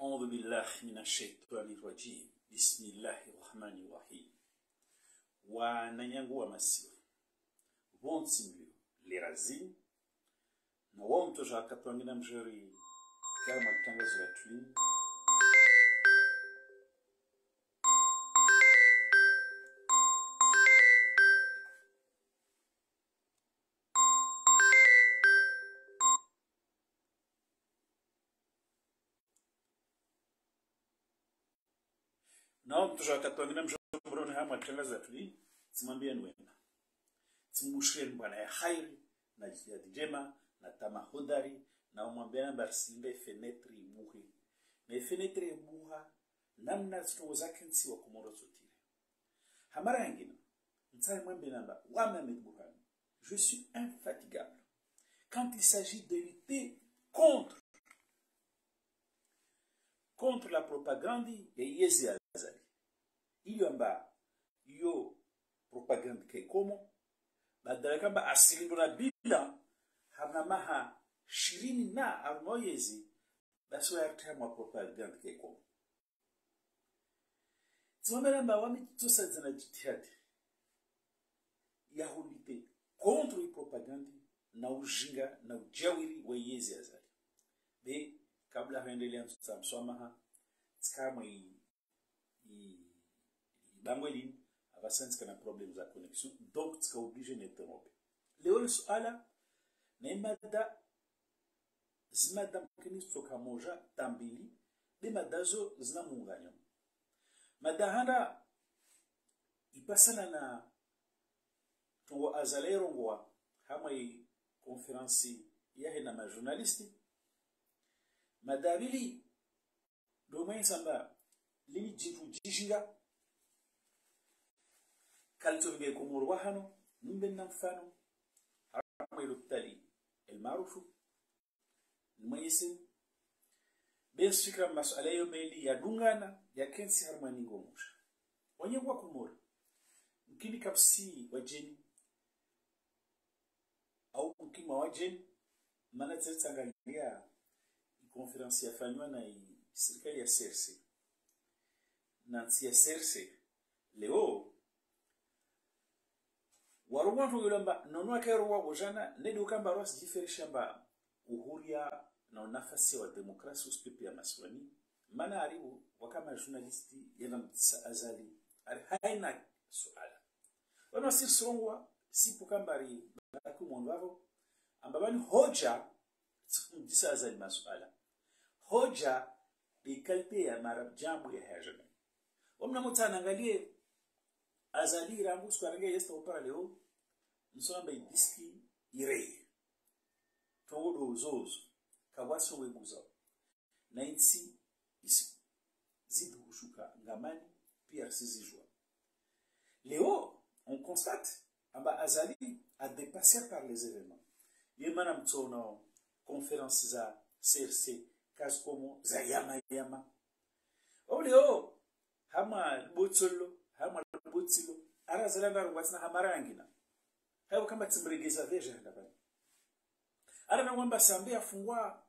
أعوذ بالله من الشيطان الرجيم بسم الله الرحمن الرحيم wananyangu wa masiwa vonsimlio lerazini na wao mtoja akatwangina mjeri kama tangazo la twin na wao mtoja akatwangina mjeri broni hama tangazo la twin simwambia nwema timusheni bwana ya khairi na jihadi jema na tamahudari na umwambia namba singe fenetri buhi na fenetri buha namna zito zake nsi wa kumoro zotire hamara yengine mtsai mwambia namba wa Mohamed Burhan je suis infatigable quand il s'agit de lutter contre la propagande ya Yezi Azali iyo amba yo propaganda ke komo badala kamba asilindo na bila hamna maha shirini na armoyezi basi wa yartama propaganda ke komo zimamela mba wami tusa zana jitihadi ya hulite contre propaganda na ujinga na ujawiri wa Yezi Azali be kabla haendelea msamaha tskamwe i bangweli abasansi kana problem za connexion donc tika obligé n'interrompre leo suala na imada zimada mkini soka moja tambili de madazo zina muunganyo madahanda ipasana na tungo azalero ngwa hamwe conference yahe na majournalisti madabili domain samba lili jitu jishinga kalto nge kumuru wahano nimbenna mfano haramwe lutali المعروف الميسن بس فكرة مسألة يوميلي يا دونغانا يا كنسي هرماني غوموش wanyengwa kumura mkini kapsi wajeni au mkima wajeni mana tsangalia konferensi ya fanywa na serikali ya CRC na ya CRC leo warumwa yulamba nonwa kairwa bojana nedi ukamba rosi diferisha mba uhuria na nafasi wa demokrasi uspipi ya maswani mana aribu wakama journalisti yana mtisa azali ari haina suala wana sir songwa sipo kambari baki mondwavo ambabani hoja mtisa azali masuala hoja ikalpe ya marab jambo ya hajame wamna mutana angalie azali rangu skarenge yesta opara leo nsamba idiski irei tongo zozo kawaso webuza na insi isi zidu kushuka ngamani pia sizijwa leo on constate amba azali a dépassé par les événements yemana mtsono conférence za CRC kazi komo za yama leo hama botsolo hama botsilo ara zalanda rwatsina hamarangina hayo kama tsimregeza veje ndabani ara na mwamba sambe afungwa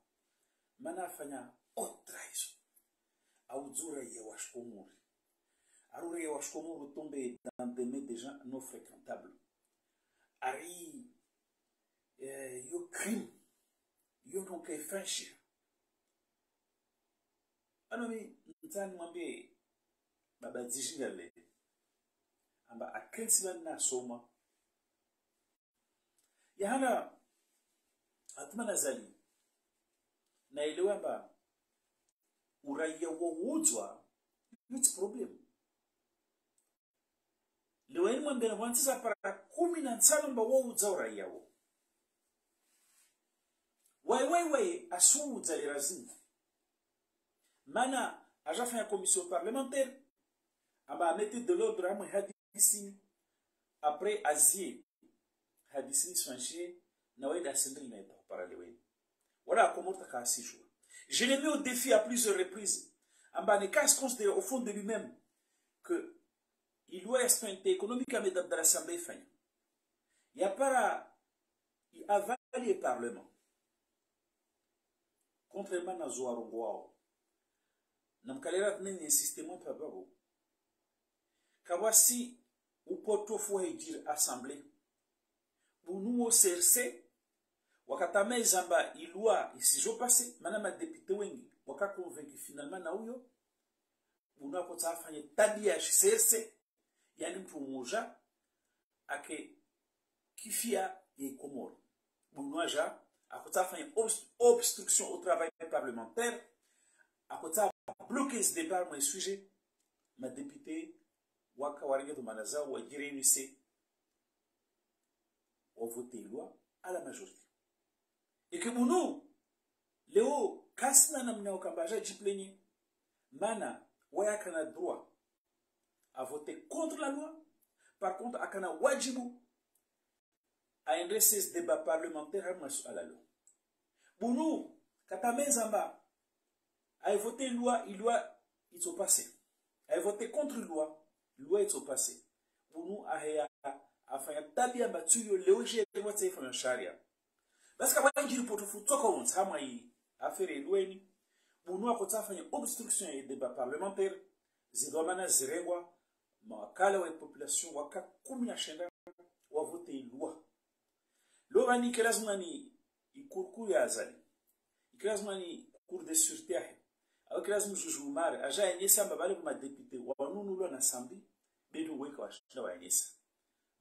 mana afanya otraizo au zura ya washkomuri arure ya washkomuri tombe dans des mains des gens non fréquentables ari yo crime yo non ke fanshi anomi mtani mwambie baba zishingale amba akensiba na soma yahana atmana zali na ilewamba uraiya wowudzwa it's problem leweni mwambena wantiza para 15 mba wowudza uraiya wo wai asuudza lirazini mana ajafanya commission parlementaire amba amete de l'ordre amwe hadisi après azie hadisi swanche na weda sendri neta paralewe wala komorta kasishwa je l'ai mis au défi à plusieurs reprises amba ne casse considérer au fond de lui-même que il doit rester économiquement dans l'assemblée fanya ya para il avale le parlement contrairement à Zoarongwao na mkalera tneni insistemo pa babo kawasi upotofu hejir assemblée bunu o serse wakatame zamba ilua isijo passé mana ma député wengi waka convaincu finalement na huyo bunu akota afanye tabia serse yani mtu mmoja ake kifia et Comores. Bounouaja, à côté de obstruction au travail parlementaire, à côté de bloquer ce débat, mon sujet, ma députée, Waka Waringa de Manaza, ou Giré ont voté loi à la majorité. Et que Bounou, Léo, Kasna Namna Okambaja, Djipleni, Mana, Wayakana droit à voter contre la loi, par contre, Akana Wajibou, à un recess débat parlementaire à la loi. Bounou, Katame Zamba, a voté une loi, ils sont passés. A voté contre une loi, ils sont passés. Bounou a fait un tabia battu, léogé, et moi, c'est un charia. Parce que moi, je dis pour tout foutre, comme ça, moi, a fait une loi, Bounou a fait une obstruction et débat parlementaire, Zidomana Zerengwa, ma kala wa population, waka kumina shenda, wa voté une loi. Lorani kelazmani ikurku ya azali. Kelazmani cour de sûreté. Au kelazmu jujumar aja enyesa mbabale ma député wa nunu lo na sambi bedu weka wa shida wa enyesa.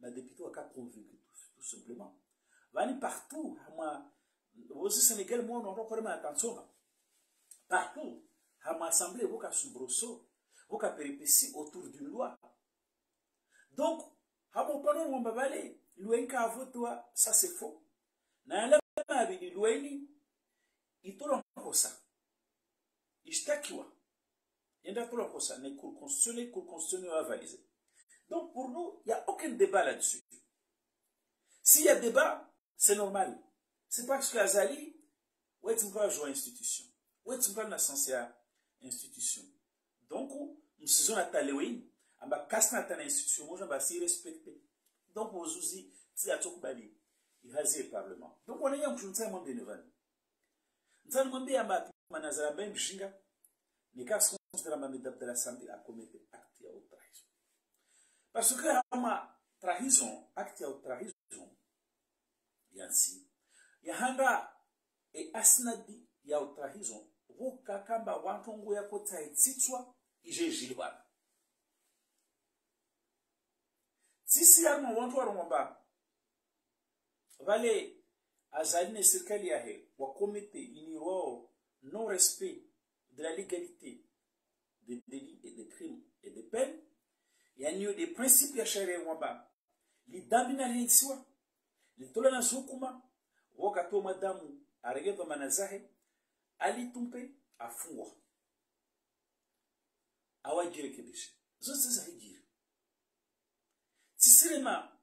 Ma député wa ka convaincu tout simplement. Vani partout hama au Sénégal moi on encore ma attention. Partout hama assemblée voka subroso, voka péripéties autour d'une loi. Donc hama pardon mbabale Luenka avotwa, ça c'est faux. Na la mabidi lueni, itolo kosa. Ishtakiwa. Yenda tolo kosa, ne cour constitutionnel va valiser. Donc pour nous, il n'y a aucun débat là-dessus. S'il y a débat, c'est normal. C'est parce que Azali, où est-ce qu'on va jouer institution? Où est-ce qu'on va censé institution? Donc, nous faisons la taléwin, on va casser notre institution, on va s'y respecter. Donc, aux outils, c'est à tout bali. Il a le parlement. Donc, on est un peu de temps de neuf ans. Nous avons dit à ma manazara ben bishinga, les cas de la mamie de l'Assemblée a commis acte à trahison. Parce que la trahison, acte à trahison, yansi, yahanga et asnadi ya trahison, wuka kamba wantongo ya kota itsitswa, ije jilwana. Sisi yarma wantu warumba vale azaline serikali yahe wa komite iniro non respect de la légalité des délits et des crimes et des peines yanyo des principes ya sharia wamba li damina linsiwa li tolana sukuma wakato madamu aregeto manazahe ali tumpe afungwa awajire kibishe zote za hijiri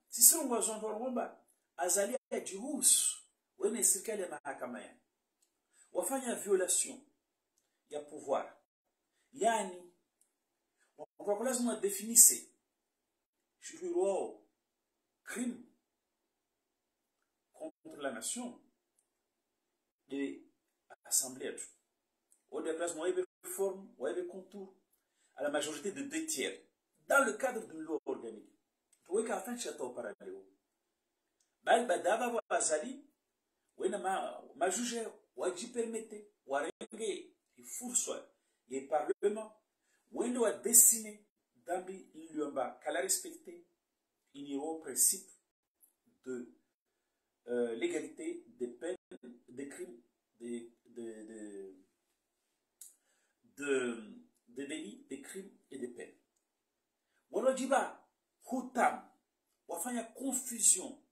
Sisirungo zonto wamba azali ya jihusu wene serikali ya mahakama ya wafanya violation ya pouvoir yani kwa lazima definisse shuru crime contre la nation de assemblée au déplacement webe forme webe contour à la majorité de 2 tiers dans le cadre d'une loi organique. Tu vois qu'à fin château parallèle. Bal badava wa azali, wena ma juge waji permette, warenge, il foursoit, il parlement, wena wa dessiner, dambi l'yomba, qu'à la respecter, il y a au principe de l'égalité des peines, des crimes, des délits, des crimes et des peines. Walojiba, Hutam, wafanya confusion.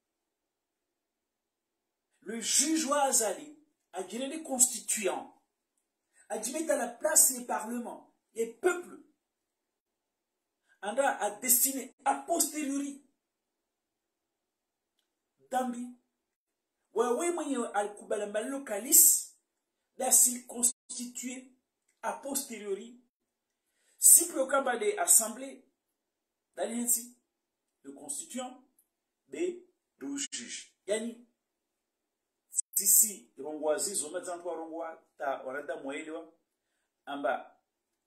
Le juge Ouazali a dit les constituants, a dit mettre à la place les parlements, les peuples, Andra a destiné a posteriori. Dambi, wawe mwenye al-kubala malocalis, d'asil constitué a posteriori, si le kamba de assemblée, d'allianci, le constituant, B, le juge. Yani, si rongwazi, zoma zantua rongwa, ta orada moelewa, amba,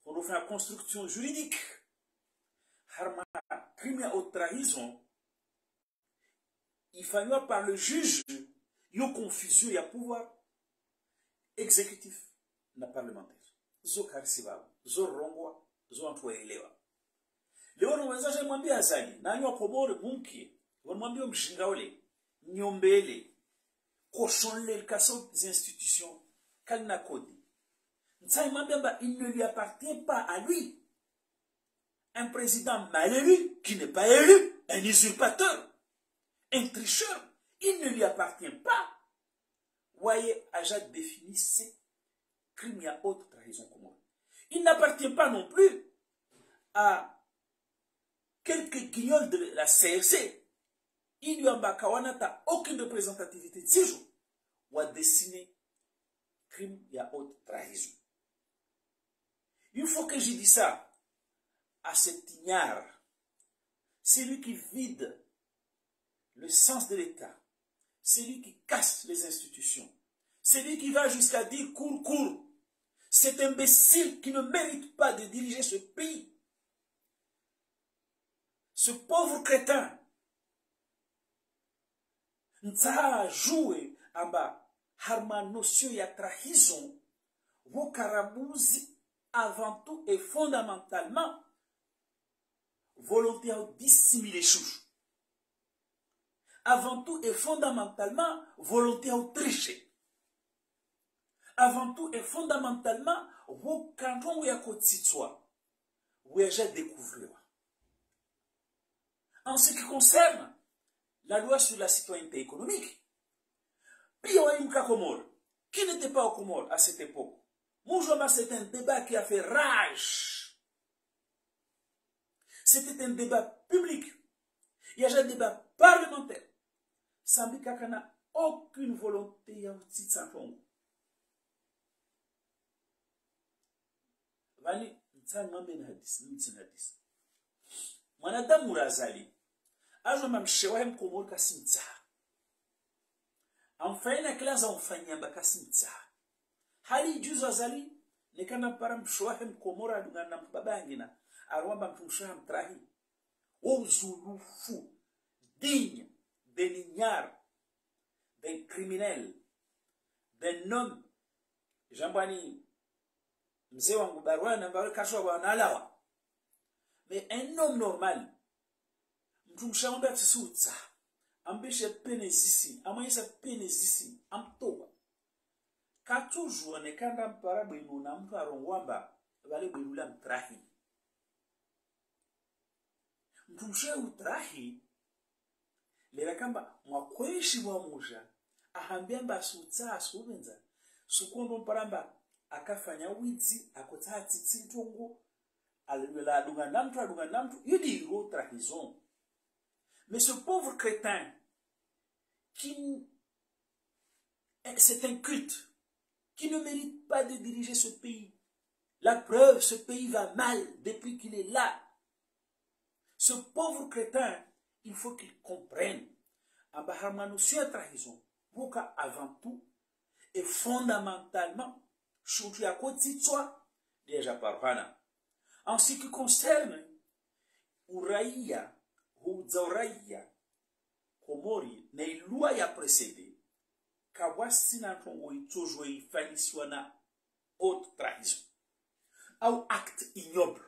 quand on fait la construction juridique, harma crime à haute trahison, il fallait par le juge, il y a confusion, il y a pouvoir exécutif, na parlementaire. Zo karisiba, zo rongwa, zo antuelewa. Leo nawezaje mwambia Azali, na nywa komore mumkie, wanamwambia mshinga ule, nyombele, koshonle kaso des institutions, kalna kodi. Ntsai mwambia il ne lui appartient pas à lui. Un président mal élu, qui n'est pas élu, un usurpateur, un tricheur, il ne lui appartient pas. Voyez, Ajad définit ces crimes à haute trahison commune. Il n'appartient pas non plus à quelques guignols de la CRC. Il lui a aucune représentativité de ces jours. Ou a dessiné crime à haute trahison. Il faut que je dise ça à cet ignare, celui qui vide le sens de l'État, celui qui casse les institutions, celui qui va jusqu'à dire cours, cet imbécile qui ne mérite pas de diriger ce pays, ce pauvre crétin, n'a joué à bas, harma notion et trahison, vos carabouzi avant tout et fondamentalement volonté à dissimuler les choses. Avant tout et fondamentalement, volonté à tricher. Avant tout et fondamentalement, vous, quand on est à côté de soi, vous avez découvert. En ce qui concerne la loi sur la citoyenneté économique, qui n'était pas au Comore à cette époque, c'est un débat qui a fait rage. C'était un débat public. Il y a un débat parlementaire. Sambika n'a aucune volonté de petit sanfon. Vani, n'tsanga menadis, n'tsinadis. Mwanadamu Murazali, ajo mamshewahem komor kasimtsa. Amfanya kila za mfanya bakasimtsa. Hali juzo azali, nekana para mshewahem komora dungana mbabangina. Arwamba mtumshaha mtrahi. Ouzulufu, digne d'un ignare, d'un criminel, d'un homme. Jambani, mzee wangu barwana mbawele kashwa wanalawa. Mais un homme normal, mtumshaha mbe atisutsa, ambeshe pene zisi, amayesa pene zisi, amtoba. Katujua nekanda mpara bwinu na mtu arongwamba, wale bwinula mtrahi. Mtumshe utrahi lera kamba mwakweshi wa muja ahambia mba asutsa asubenza sukondo mparamba akafanya widzi akotati tsitongo alwela adunga namtu yudi ro trahison. Mais ce pauvre crétin qui c'est un culte qui ne mérite pas de diriger ce pays. La preuve, ce pays va mal depuis qu'il est là. Ce pauvre crétin, il faut qu'il comprenne. Abaharma notion de trahison, avant tout, et fondamentalement, à côté de soi, déjà par Hana. En ce qui concerne Uraïa, ou Zauraïa, Komori, n'est loi ya précédé, Kawasi n'a toujours fallu soit na haute trahison, ou acte ignoble.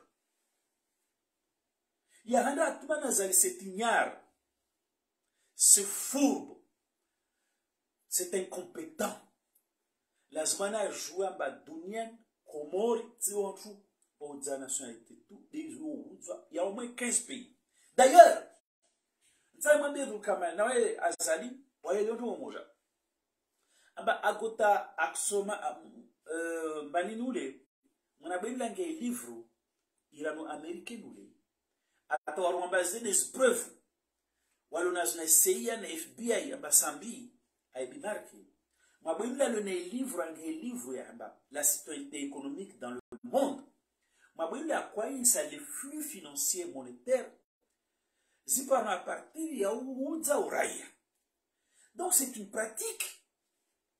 Yahanda Atmana Zali cet ignare, ce fourbe, cet incompétent. La Zmana joue en bas d'Union, Komori, Tionchu, pour la nationalité, tout des jours, il y a au moins 15 pays. D'ailleurs, vous savez, vous savez, Azali, voyez le nom, Moja. Aba Agota, Aksoma, Baninoule, on a bien un livre irano-américain, ata basé des preuves walona zina CIA na FBI amba sambi ay binarki mabwimla le livre ya amba la citoyenneté économique dans le monde mabwimla quoi ça les flux financiers monétaires zipana à partir ya uza uraya. Donc c'est une pratique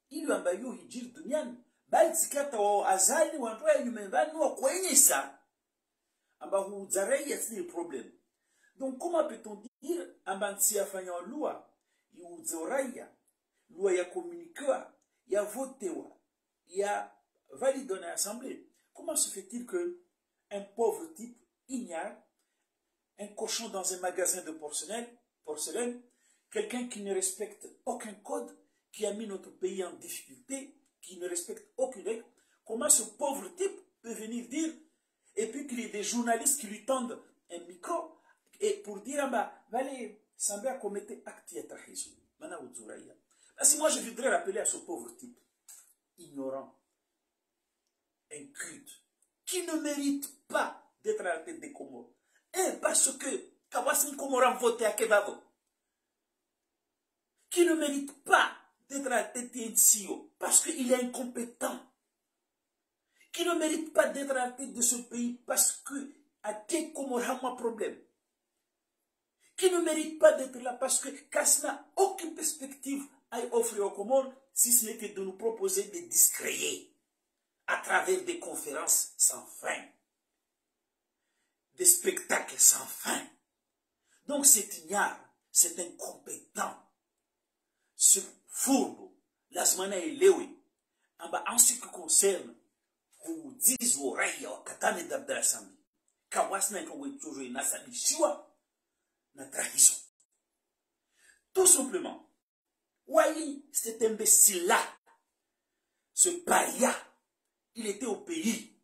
il amba yo hijir dunyan bali tsikata wa azali wantu ya nyumbani wa kwenyesa amba huzareya c'est le problème. Donc comment peut-on dire amba ntia fanya loi yuzoraia loi ya communiquer ya votewa ya validé dans l'assemblée? Comment se fait-il que un pauvre type ignare, un cochon dans un magasin de porcelaine, quelqu'un qui ne respecte aucun code, qui a mis notre pays en difficulté, qui ne respecte aucune règle, comment ce pauvre type peut venir dire, et puis qu'il y ait des journalistes qui lui tendent un micro, et pour dire, ah bah, allez, Sambia commettait acte de trahison. Parce que moi, je voudrais rappeler à ce pauvre type, ignorant, inculte, qui ne mérite pas d'être à la tête des Comores. Et parce que Kawasin Comoran voté à Kebabo, qui ne mérite pas d'être à la tête de NCO, parce qu'il est incompétent, qui ne mérite pas d'être à la tête de ce pays parce que à quel Comoran a un problème, qui ne mérite pas d'être là parce que Kass n'a aucune perspective à offrir aux Comores, si ce n'est que de nous proposer de discréer à travers des conférences sans fin, des spectacles sans fin. Donc c'est ignare, c'est incompétent, ce fourbe, l'asmana et lewe, en ce qui concerne, ou disent au raïa, au katane d'Abdalassami, Kawasna et toujours une assabi siwa, na trahison. Tout simplement, Wali, cet imbécile-là, ce paria, il était au pays.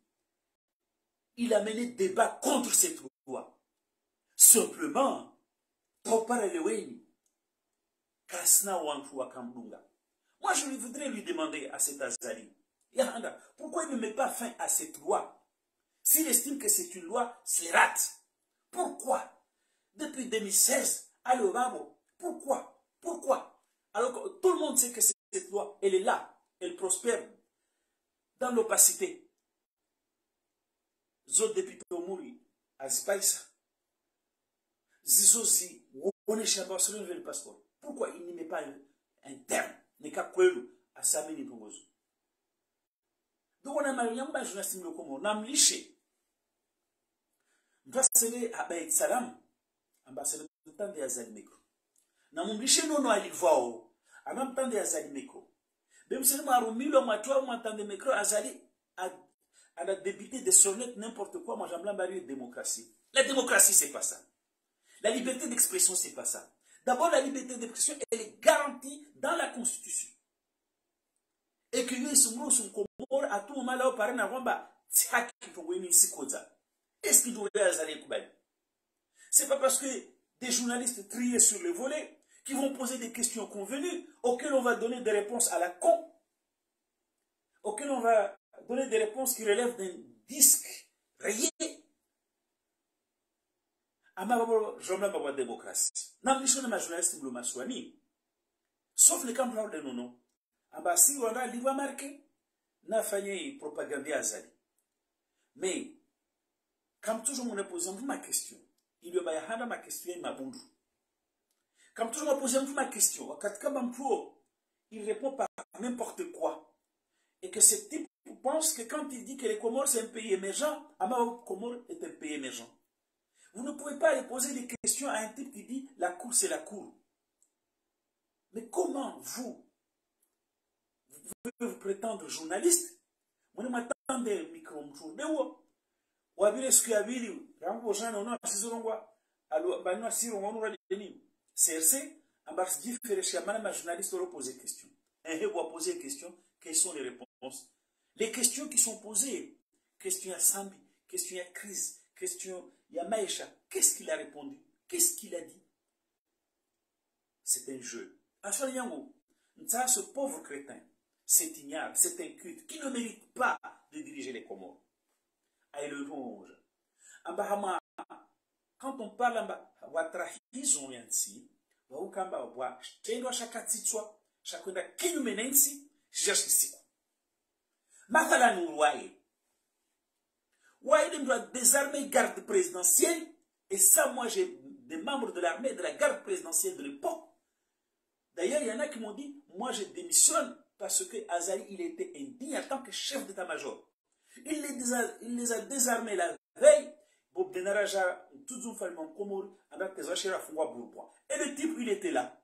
Il a mené débat contre cette loi. Simplement, moi, je voudrais lui demander à cet Azali, pourquoi il ne met pas fin à cette loi? S'il estime que c'est une loi slérate, pourquoi? Depuis 2016, à l'Oramo, pourquoi? Alors que tout le monde sait que cette loi, elle est là, elle prospère dans l'opacité. Zot député Mouri, Azipaïsa, Zizozi, Wonesha sur le passeport. Pourquoi il n'y met pas un terme, n'est qu'à Kwelu, à Samini Pongozo? Donc on a marié un journaliste de Komo, on a mliché. On va se lever à Baït Salam, ambassadeur de temps de Azali Meko. Na mliché non à l'Ivoire, à même temps de Azali Meko. Même si nous avons mis le matoire, on entend des micros, Azali à la débiter de sonnettes, n'importe quoi, moi j'aime la démocratie. La démocratie, c'est pas ça. La liberté d'expression, c'est pas ça. D'abord, la liberté d'expression, elle est garantie dans la Constitution. Et que nous sommes à tout moment là, par exemple, est-ce qu'il doit aller à c'est pas parce que des journalistes triés sur le volet qui vont poser des questions convenues auxquelles on va donner des réponses à la con, auxquelles on va donner des réponses qui relèvent d'un disque rayé. Je ne pas démocratie. N'ambition ma journaliste Bluma Swani. Sauf les campagnes de nono. Si on a livre marqué, n'a fait propagande à Zali. Mais, comme toujours, on a posé ma question. Il y a ma question et ma bondu. Comme toujours, on a posé ma question. Il répond par n'importe quoi. Et que ce type pense que quand il dit que les Comores c'est un pays émergent, Amao Comores est un pays émergent. Vous ne pouvez pas aller poser des questions à un type qui dit la cour c'est la cour. Mais comment vous pouvez vous prétendre journaliste? Moi, je m'attends des micros. CRC, un journaliste doit poser des questions. Un doit poser des questions. Quelles sont les réponses? Les questions qui sont posées. Question à Sambi, question à Crise, question à Maïcha. Qu'est-ce qu'il a répondu? Qu'est-ce qu'il a dit? C'est un jeu. Ce pauvre crétin, cet ignare, cet inculte, qui ne mérite pas de diriger les Comores. Aïe le ronge. Quand on parle de trahison, chacun a qui nous mène ici, cherche ici. Mathala nous voyez. Voyez, doit désarmer garde présidentielle, et ça, moi, j'ai des membres de l'armée, de la garde présidentielle de l'époque. D'ailleurs, il y en a qui m'ont dit, moi, je démissionne parce que Azali, il était indigne en tant que chef d'état-major. Il les a désarmés la veille. Bob Denaraja, tout le monde en Comore, et le type, il était là.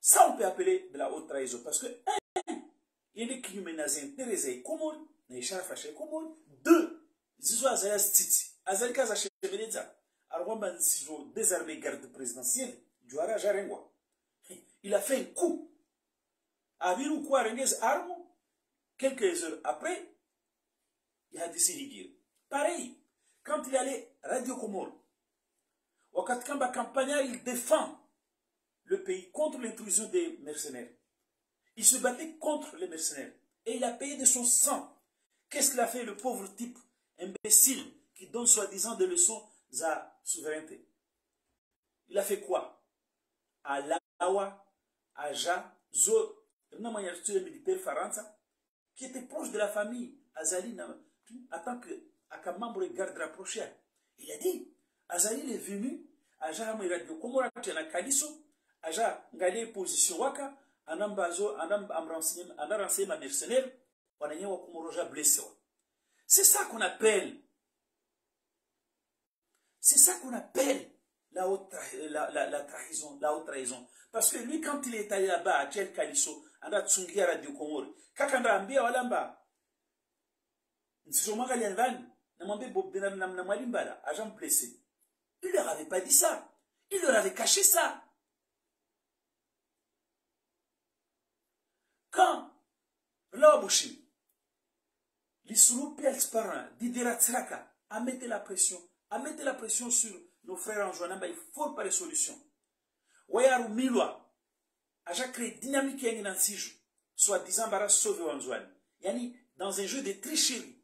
Ça, on peut appeler de la haute trahison. Parce que, un, il est qui menacé intéressé Comore, n'est pas fâché Comore. Deux, ils ont Azali Stiti. Azali Kaza Cheveleza. Alors, on a désarmé garde présidentielle. Duara Jarengwa. Il a fait un coup. Aviru quoi Renguez arme. Quelques heures après, il a décidé de dire. Pareil, quand il allait Radio Comore, Wakatkamba Campagnard, il défend le pays contre l'intrusion des mercenaires. Il se battait contre les mercenaires. Et il a payé de son sang. Qu'est-ce qu'il a fait, le pauvre type imbécile qui donne soi-disant des leçons à souveraineté? Il a fait quoi? À Lawa, à Ja, Zo, militaire Faransa, qui était proche de la famille Azali en tant que membre de garde rapproché. Il a dit, Azali est venu, Aja Radio Komora na Kaliso, Aja ngale position waka, anambazo, renseigné ma mercenaire, on a eu Komoroja blessé. C'est ça qu'on appelle. C'est ça qu'on appelle la haute trahison. Parce que lui, quand il est allé là-bas, à Tchel Kaliso, on a tsungi à Radio Komori. Kakanda ambia walamba. Nsisoma Galianvan, namambe Bob Denar Namalimbala, agent blessé. Il leur avait pas dit ça. Il leur avait caché ça. Quand Laobushi, l'Issoulou Pielsparan, Didera Tsraka, a mis la pression sur nos frères en joignant, il faut pas de solution. Wayaru Milwa, a créé dynamique qui est dans 6 jours, soit disant bara sauver Wanzouane. Yani, dans un jeu de tricherie,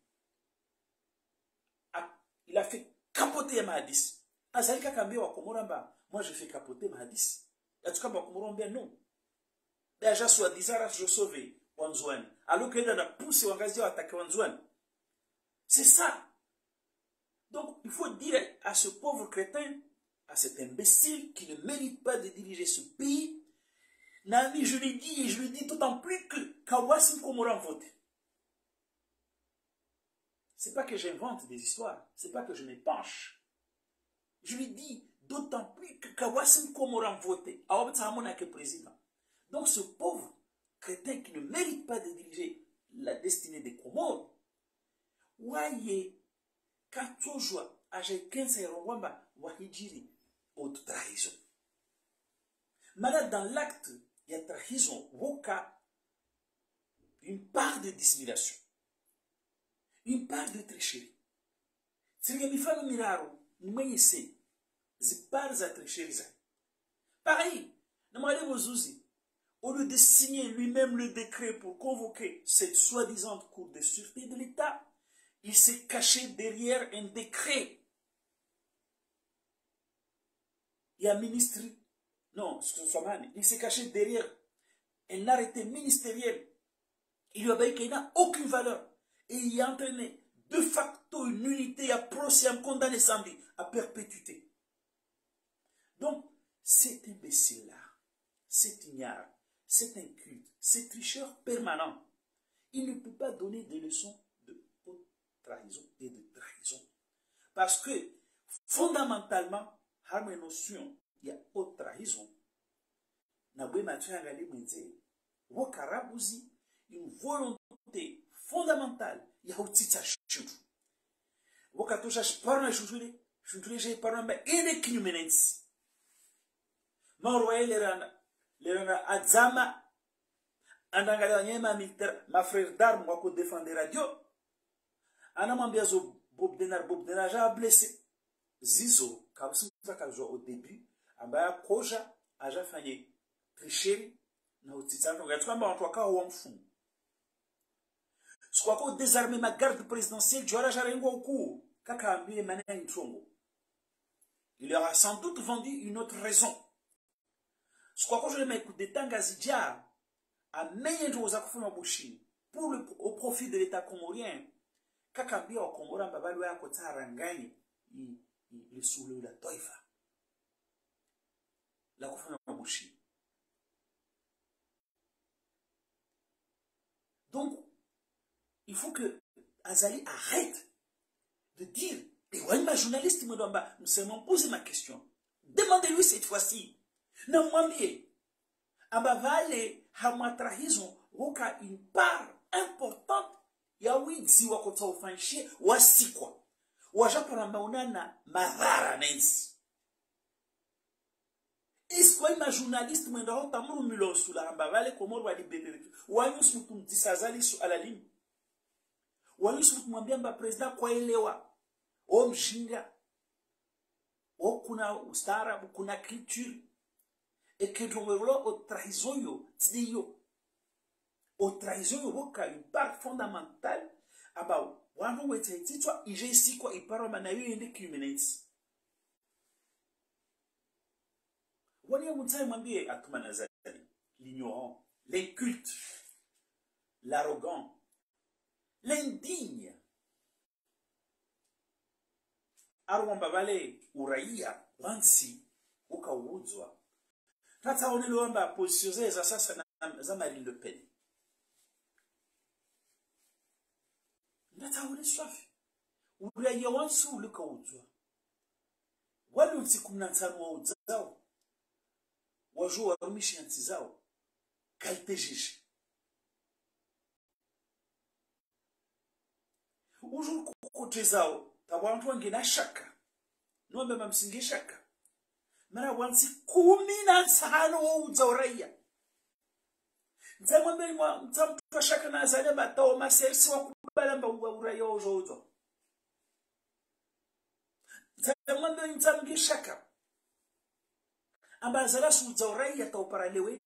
il a fait capoter Mahadis. Azalika Kambi wa Komoramba, moi je fais capoter Mahadis. Et en tout cas, Komoramba, non. Déjà, soit disant, je sauver Wanzouane. Alors qu'il a poussé Wangazi à attaquer Wanzouane. C'est ça. Donc, il faut dire à ce pauvre crétin, à cet imbécile qui ne mérite pas de diriger ce pays, Nami, je l'ai dit, et je le dis d'autant plus que Kawasim Komoran vote. C'est pas que j'invente des histoires, c'est pas que je me penche. Je lui dis d'autant plus que Kawasim Komoran vote. Awabtsamona que président. Donc ce pauvre crétin qui ne mérite pas de diriger la destinée des Comores, Waye, Katojwa, Age 15 et Rwamba, Wahijiri, haute trahison. Malade dans l'acte, il y a trahison, Woka, une part de dissimulation, une part de tricherie. C'est que Mifano Miraro, Mwenye Zipar za tricherie. Pareil, Namale Mozouzi, au lieu de signer lui-même le décret pour convoquer cette soi-disant cour de sûreté de l'État, il s'est caché derrière un décret. Il y a ministre, non, il s'est caché derrière un arrêté ministériel. Il lui a dit qu'il n'a aucune valeur. Et il a entraîné de facto une unité à procès, à condamné samedi, à perpétuité. Donc, cet imbécile-là, cet ignare, cet inculte, cet tricheur permanent, il ne peut pas donner des leçons de haute trahison et de trahison. Parce que, fondamentalement, il y a une notion, il y a haute trahison. Une volonté fondamentale, il y a haute trahison. Wakatosha parna shujule je parna ba ene kinyumenensi marwaye lerana azama andangala nyema militaire ma frère d'armes wako défendre radio anamwambia zo Bob Denar ja blessé zizo kabisa kazo au début ambaya koja aja fanye tricherie na utitsano ngatwamba watu wakao wa mfumo. Soit qu'on désarme ma garde présidentielle, tu auras jarengo au cours. Il aura sans doute vendu une autre raison. Soit qu'on je le mets de Tangazidja à Meyenjo Zakufumabushi au profit de l'État comorien. Kakambia au Comoran Babalua Kota Rangani, il soulève la toifa. La Kufumabushi. Donc, il faut que Azali arrête de dire, et ouais, ma journaliste me donne, nous seulement poser ma question. Demandez-lui cette fois-ci. Non, moi, bien. Abavale, hamatrahizo, woka une part importante, ya wizi wakota ufanshi, wasikwa. Wajapara maunana, madhara nensi. Iskwa ma journaliste mwenda hota muru milosu la ambavale komoro wali bebe. Wanyusi mtumtisazali su alalimu. Wanyusi mtumwambia mba president kwa elewa. O mjinga. O kuna ustaarabu, kuna culture. Et que l'on au trahison, au trahison, woka une part fondamentale. Aba wanu wete titwa ije si kwa iparo manayo yende criminals. Wani ya mutaye mwambie atuma nazali. L'ignorant, l'inculte, l'arrogant, l'indigne. Arumamba vale uraia wansi uka uuzwa. Tata onelomba position za sasa za Marine Le Pen. Tata one swafi. Uraia wansi ulika uuzwa. Wale unsiku mnantano wa uzao. Wajua warumishi yanti zao. Kaltejishi. Ujuru kukote zao. Tawantu wange na shaka. Nwambe mamsinge shaka. Mara wansi 15 wa uza uraia. Nzamwambe mtamtuwa shaka na azale matao maserisi wa kubala mba uraia wa uzo. Nzamwambe mtamge shaka. Amba azala su uza uraia ta uparalewe.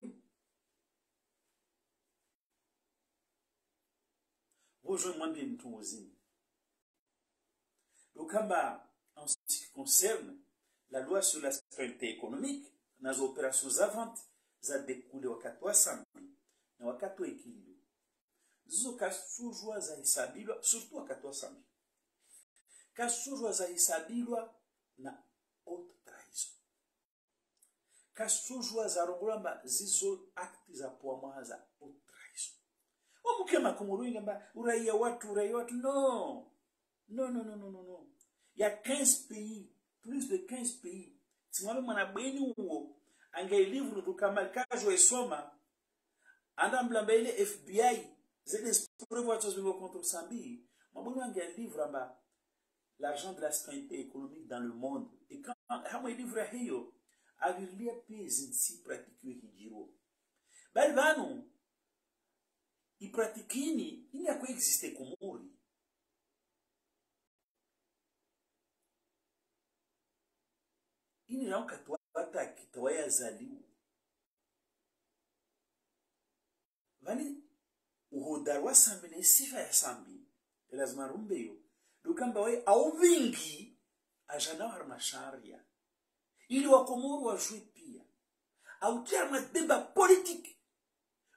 Wojo mwambe mtu uzini. Lokamba, en ce qui concerne la loi sur la stabilité économique, dans les opérations avantes, ça découle wakati wa sambi, na wakati wa ekilibu. Zizo kasujwa za hisabilwa, surtout wakati wa sambi. Kasujwa za hisabilwa na haute trahison. Kasujwa za rongolamba zizo akti za poamwa za haute trahison. Omukema kumurui ngamba uraia watu, non. Non. Il y a 15 pays, plus de 15 pays. Si moi mon abeni ou anga livre do kamalkajo e soma andam blambele FBI zedes prévoitos de contre Sambi. Moi bon anga livre amba l'argent de la stabilité économique dans le monde. Et quand hamo livre hiyo avilia pays si pratique hijiro. Balvano i pratikini ini akwa existe komori. Ini nao katuata kitawaya zaliu. Vani uhodarwa sambi na sifa ya sambi. Lazima rumbeyo. Dukamba wae au vingi ajana harmasharia. Ili wakomoro wajue pia. Au tiarma débat politique.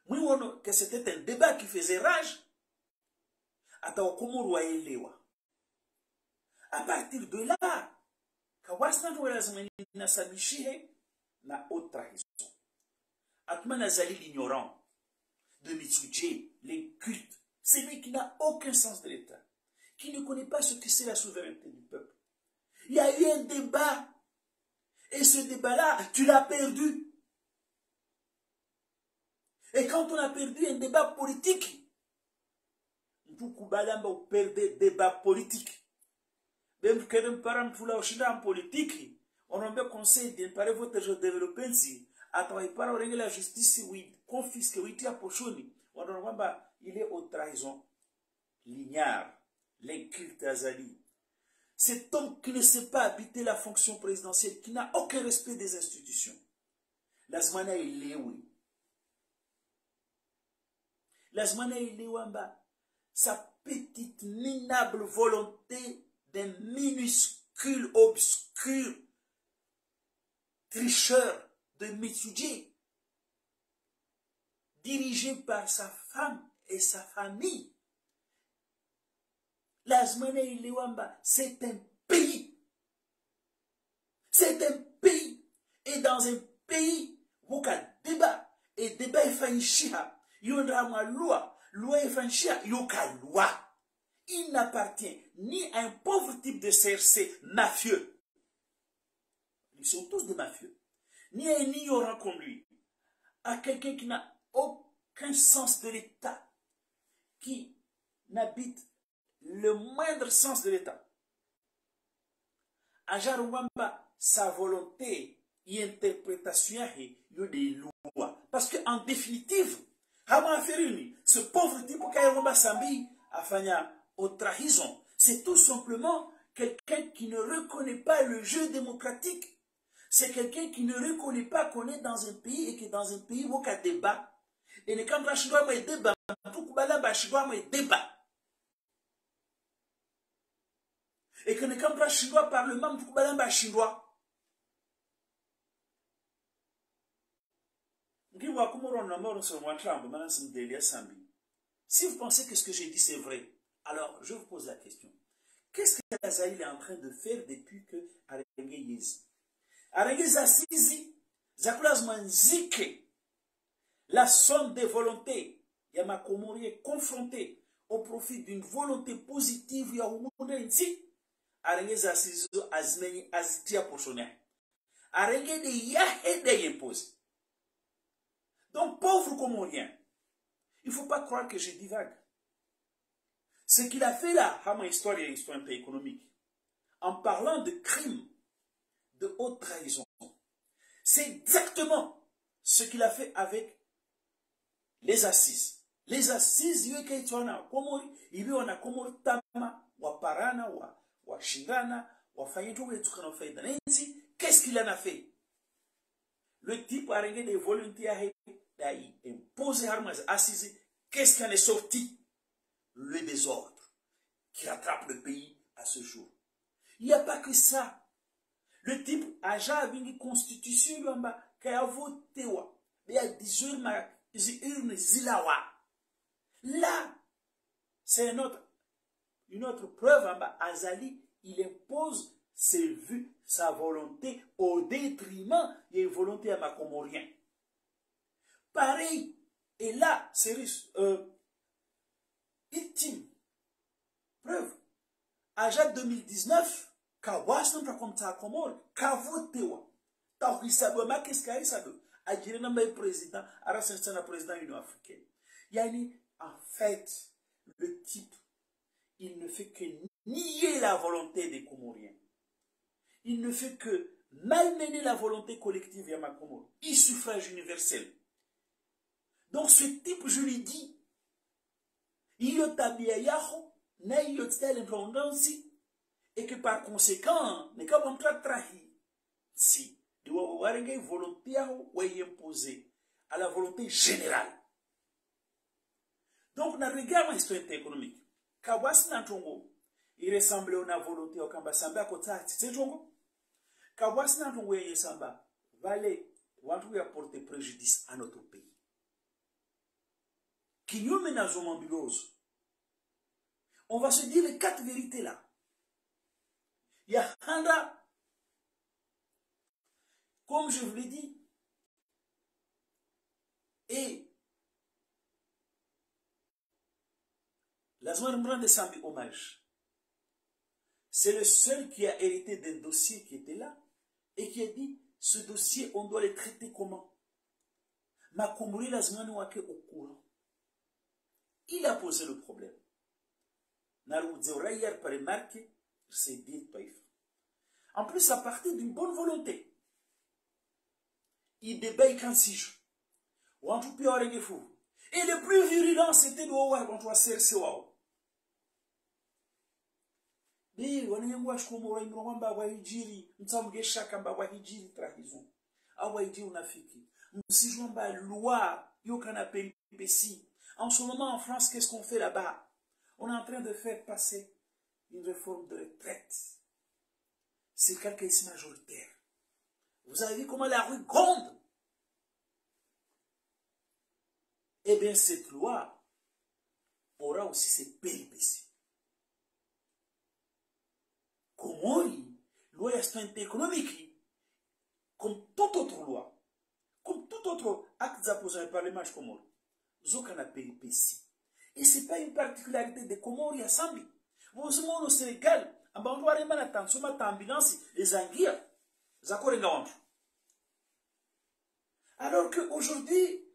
Mwi wono que c'était un débat qui faisait rage. Ata wakomoro waelewa. À partir de là, Kawasna tuwelazima nasabishihe na haute trahison. Atma nazali l'ignorant de Mitsuji, l'inculte, celui qui n'a aucun sens de l'État, qui ne connaît pas ce que c'est la souveraineté du peuple. Il y a eu un débat, et ce débat-là, tu l'as perdu. Et quand on a perdu un débat politique, on perd des débats politiques. Même que nous parlons pour la en politique, on a un conseil de parler votre jeu de développement si à travers par la justice oui confisque oui tia pochoni on a il est aux trahison l'ignare l'inculte Azali cet homme qui ne sait pas habiter la fonction présidentielle qui n'a aucun respect des institutions lazmana il est oui lazmana il est wamba sa petite minable volonté d'un minuscule, obscur tricheur de Mitsuji, dirigé par sa femme et sa famille. L'Azmane Ilewamba, c'est un pays. C'est un pays. Et dans un pays, où il y a débat, et débat est fait, il y a une loi, loi Evanchia, yoka loi. Il n'appartient ni à un pauvre type de CRC mafieux. Ils sont tous des mafieux. Ni à un ignorant comme lui. À quelqu'un qui n'a aucun sens de l'État. Qui n'habite le moindre sens de l'État. À Jarumamba, sa volonté et interprétation des lois. Parce qu'en définitive, ce pauvre type qui a Sambi a fait aux trahisons, c'est tout simplement quelqu'un qui ne reconnaît pas le jeu démocratique. C'est quelqu'un qui ne reconnaît pas qu'on est dans un pays et que dans un pays où il y a débat. Et ne quand on a débat, débat. Et que ne quand on a chinois parlement, tout le chinois. Si vous pensez que ce que j'ai dit c'est vrai, alors je vous pose la question. Qu'est-ce que Azaïl est en train de faire depuis que Arenge Yezi? Arenge Zazizi, Zakulazman Zike, la somme des volontés, Yamakomori est confronté au profit d'une volonté positive, Yahoumoudinsi, Arenge Zazizi, Azmeni, Azitia Pochonien. Arenge de Yahede impose. Donc, pauvre Comorien, il ne faut pas croire que je divague. Ce qu'il a fait là, à ma histoire et histoire un peu économique, en parlant de crimes de haute trahison, c'est exactement ce qu'il a fait avec les assises. Les assises, il y a Komori Tama, wa Parana, wa Shingana, wa Fayeto, qu'est-ce qu'il en a fait? Le type a régné des volontaires a imposé armes assises. Qu'est-ce qui en est sorti? Le désordre qui rattrape le pays à ce jour. Il n'y a pas que ça. Le type a déjà une constitution qui a voté. Il y a 18 urnes zilawa. Là, c'est une autre preuve. Azali, il impose ses vues, sa volonté au détriment des volontés à Makomorien. Pareil, et là, c'est ultime preuve. Aja 2019, Kawas n'a pas comme ça comme Kavotewa. Tawisaboma, qu'est-ce qu'il y a ça de? Adjirena Mbaye président, Arasenstana président de l'Union africaine. Yani, en fait, le type, il ne fait que nier la volonté des Comoriens. Il ne fait que malmener la volonté collective de Yamakomoro. Il suffrage universel. Donc ce type, je lui dis, il y a tabia yaho, na il y a tel et que par conséquent, n'est pas comme trahi. Si, il doit avoir une volonté ou imposer à la volonté générale. Donc, on a regardé l'histoire économique. Kawas Nantongo, il ressemblait à une volonté au Kambasamba à côté de Tongo. Kawas Nantongo et Samba, valait, ou apporter préjudice à notre pays. On va se dire les 4 vérités là. Il y a Handa, comme je vous l'ai dit, et la zone de Sambi hommage. C'est le seul qui a hérité d'un dossier qui était là et qui a dit ce dossier, on doit le traiter comment? Makombori la zone wake au courant. Il a posé le problème. Naroudzorayar par remarquer, c'est dit Taïf. En plus, à partir d'une bonne volonté, il débaille quand si je. Ou en tout cas, il est fou. Et le plus virulent, c'était le Howard contre la CRCO. Mais, on est un gouache comme on a un bagouajiri, nous sommes des chaks en bagouajiri trahison. Aouaïdi, on a fait qui? Si je vois la loi, il y a un péripétie. En ce moment, en France, qu'est-ce qu'on fait là-bas? On est en train de faire passer une réforme de retraite. C'est quelqu'un ici majoritaire. Vous avez vu comment la rue gronde? Eh bien, cette loi aura aussi ses péripéties. Comment loi économique, comme toute autre loi, comme tout autre acte d'apposé par les matchs communs, Zokana péripéties. Et ce n'est pas une particularité des Comores et Sambi. Vous au Sénégal, on doit remettre attention à l'ambulance, les anguilles, les accords. Alors qu'aujourd'hui,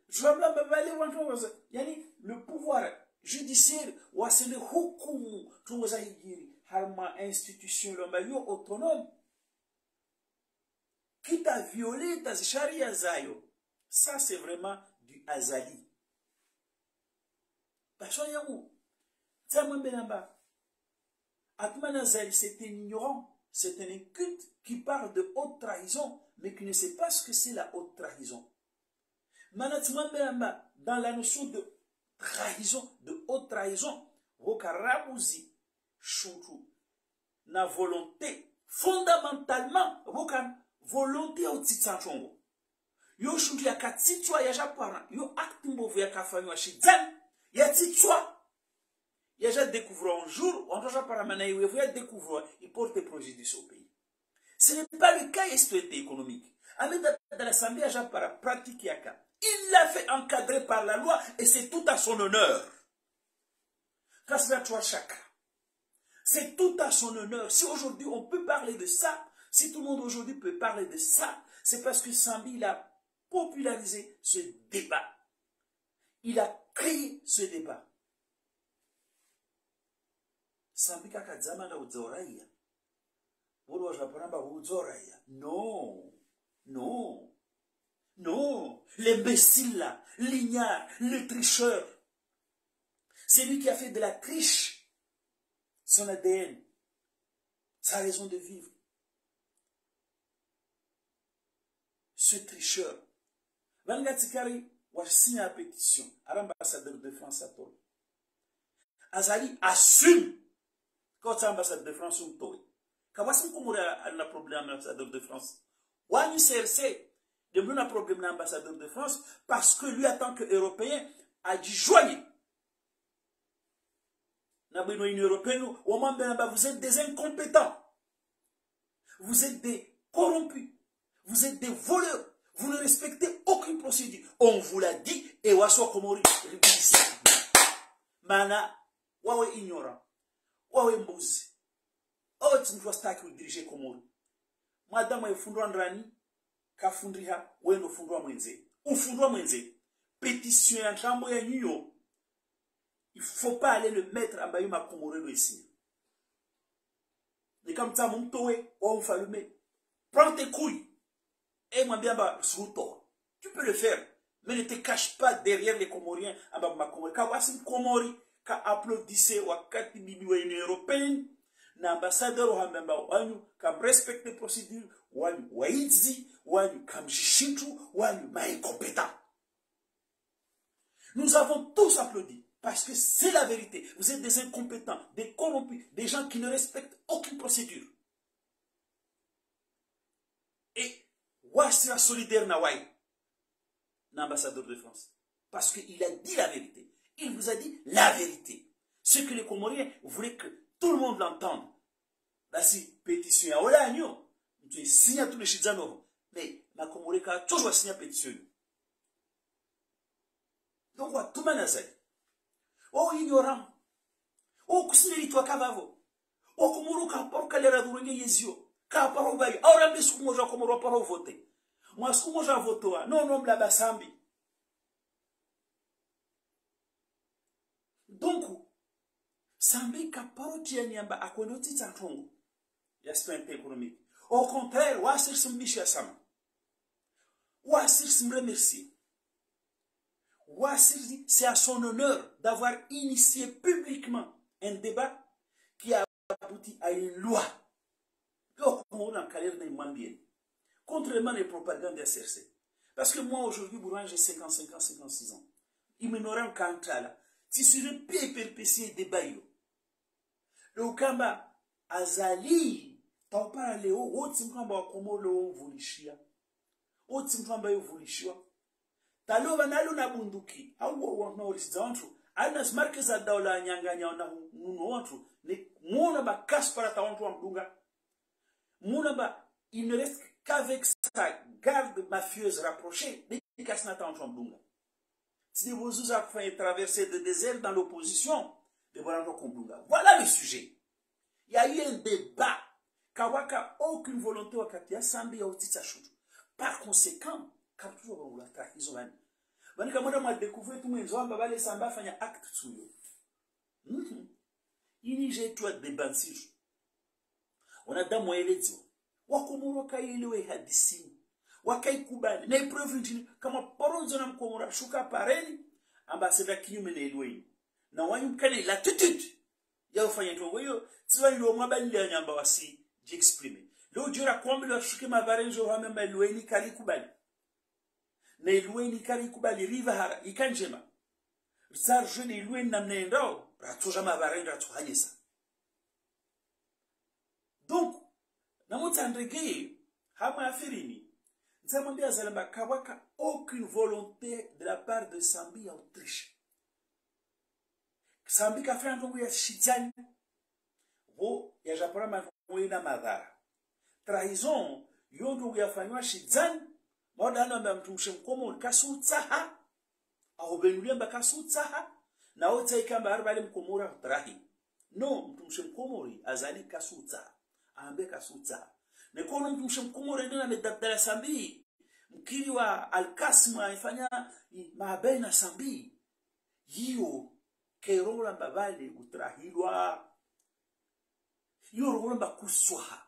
le pouvoir judiciaire, c'est le hukumu, harma institution autonome, qui t'a violé ta charia zayo. Ça, c'est vraiment du azali. C'est un ignorant, c'est un inculte qui parle de haute trahison, mais qui ne sait pas ce que c'est la haute trahison. Dans la notion de trahison, de haute trahison, Wokarabuzi, Choutou, na volonté, fondamentalement, volonté au titsachongo. Yo Choutou ya katitwa ya japara, yo aktimbovu ya kafanyo wa shidzan, ya titswa. Il y a déjà découvert un jour, on doit pas ramener, il y a découvert, il porte préjudice au pays. Ce n'est pas le cas économique. Avec dans l'Assemblée, il y a déjà pratiqué. Il l'a fait encadrer par la loi et c'est tout à son honneur. C'est tout à son honneur. Si aujourd'hui on peut parler de ça, si tout le monde aujourd'hui peut parler de ça, c'est parce que Sambi il a popularisé ce débat. Il a créé ce débat. Sambi kakadzama na udzoraia. Wolo japonamba udzoraia. Non. Non. Non. L'imbécile là, l'ignare, le tricheur. C'est lui qui a fait de la triche son ADN, sa raison de vivre. Ce tricheur. Vangatikari wa signé la pétition à l'ambassadeur de France à Toro. Azali assume quand l'ambassade de France est tombée. Quand on a un problème avec l'ambassadeur de France, on a un problème avec l'ambassadeur de France parce que lui, en tant qu'Européen, a dit joignez. Vous êtes des incompétents. Vous êtes des corrompus. Vous êtes des voleurs. Vous ne respectez aucune procédure. On vous l'a dit et Wasso Komori. Mana, wawe ignorant. Wawe mbuzi. Oh, tu ne vois pas qui diriger Komori. Madame, il faut rani. Ka fundriha, wendo fundwa mwenze. Ufundwa mwenze. Pétition en chambre ya nyo. Il ne faut pas aller le mettre à Bayuma Komorelo ici. Les comme ça, mon toé, on va le mettre. Prends tes couilles. Et moi bien, tu peux le faire. Mais ne te cache pas derrière les Comoriens. Quand Wassim Komori, quand applaudissez ou à Katibibi ou une européenne, l'ambassadeur ou Hambamba ou quand respecte les procédures, ou Waïdzi, ou comme Jishintu, ou incompétent. Nous avons tous applaudi. Parce que c'est la vérité. Vous êtes des incompétents, des corrompus, des gens qui ne respectent aucune procédure. Et Ouassira solidaire Nawai, l'ambassadeur de France. Parce qu'il a dit la vérité. Il vous a dit la vérité. Ce que les Comoriens voulaient que tout le monde l'entende. Là, si pétition à Olagno, tu signes à tous les Chizanov. Mais ma Comorienne a toujours signé la pétition. Donc, tout le monde oh ignorant. Oh kusineri toi kavavo. Oh kumuruka por kalera durenge yezio. Ka paro bayi. Ora mbesku moja komoro paro voter. Moi sku moja votoa. Non non bla basambi. Donc sambi ka paro tianyamba akwendo titsantongo. L'aspect économique. Au contraire, wasir simbishi asama. Wasir simremercier. C'est à son honneur d'avoir initié publiquement un débat qui a abouti à une loi. Contrairement aux propagandes des SRC. Parce que moi, aujourd'hui, j'ai 55 ans, 56 ans. Il me n'aura qu'un là. Si sur le pied perpétué débat, le Kamba Azali, t'en parles, au Timkamba, comment le volishia. Au Timkamba, volishia. Talo banalo na bunduki au wanaorisiza watu ana smarke za daula nyanganya na nuno watu ni muona ba kaspara ta watu wamdunga muona ba il ne reste qu'avec sa garde mafieuse rapprochée ni kasna ta watu wamdunga Si vous avez fait traverser le désert dans l'opposition, voilà le sujet. Il y a eu un débat. Kawaka aucune volonté wakati ya sambi ya utitsa shutu. Par conséquent, kaptu wa la trahison man. Bani kamona mwa découvrir tout mwenzo amba bale samba fanya acte suyo. Ini je tu débat si. Wanadamu waelezwa. Wakomoro kaelewe hadisi. Wakaikubali. Na iprove njini kama poronzo na mkomora shuka pareni amba seda kinyume na elweni. Na wanyu mkane l'attitude. Ya ufanya tu weyo tsiwa ndio mwabali ya nyamba wasi j'exprime. Leo jura kwamba la shuke mabarenzo hame malweni kali kubali. Na elweni kali kubali riva hara ikanjema. Sarje ni elweni na mnendo ratuja mabarenzo ratuhanyesa. Donc na mutandrege hama afirini. Nzamwambia zalamba kawaka aucune volonté de la part de Sambi en Autriche. Sambi ka fait un tongo ya shizani. Bo ya japona mafwe na madhara. Trahison yondo ya fanywa shizani. Moda na mtumshe mkomo kasutsaha. Ahobenulia mbakasutsaha. Na ota ikamba arbale mkomora trahi. No mtumshe mkomori azali kasutsaha. Ambe kasutsaha. Nekono mtumshe mkomori ndio amedabdala Sambi. Mkiri wa Al-Qasim aifanya mahabei na Sambi. Hiyo kerola mbavale utrahilwa. Hiyo rola mbakuswaha.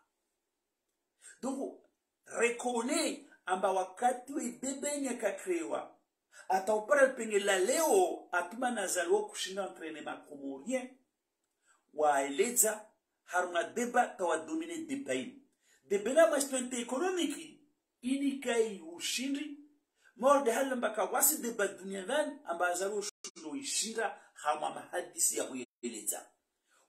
Donc, reconnais amba wakati wa ibebenya kakrewa. Ata upara penge la leo atuma nazalwa kushinda entraîner makomorien. Waeleza haruna deba tawadomine debaini. Debena mastante ekonomiki. Ini kai ushindi. Morde hala mbaka wasi deba duniani amba azalo shulo ishinda hama mahadisi ya ueleza.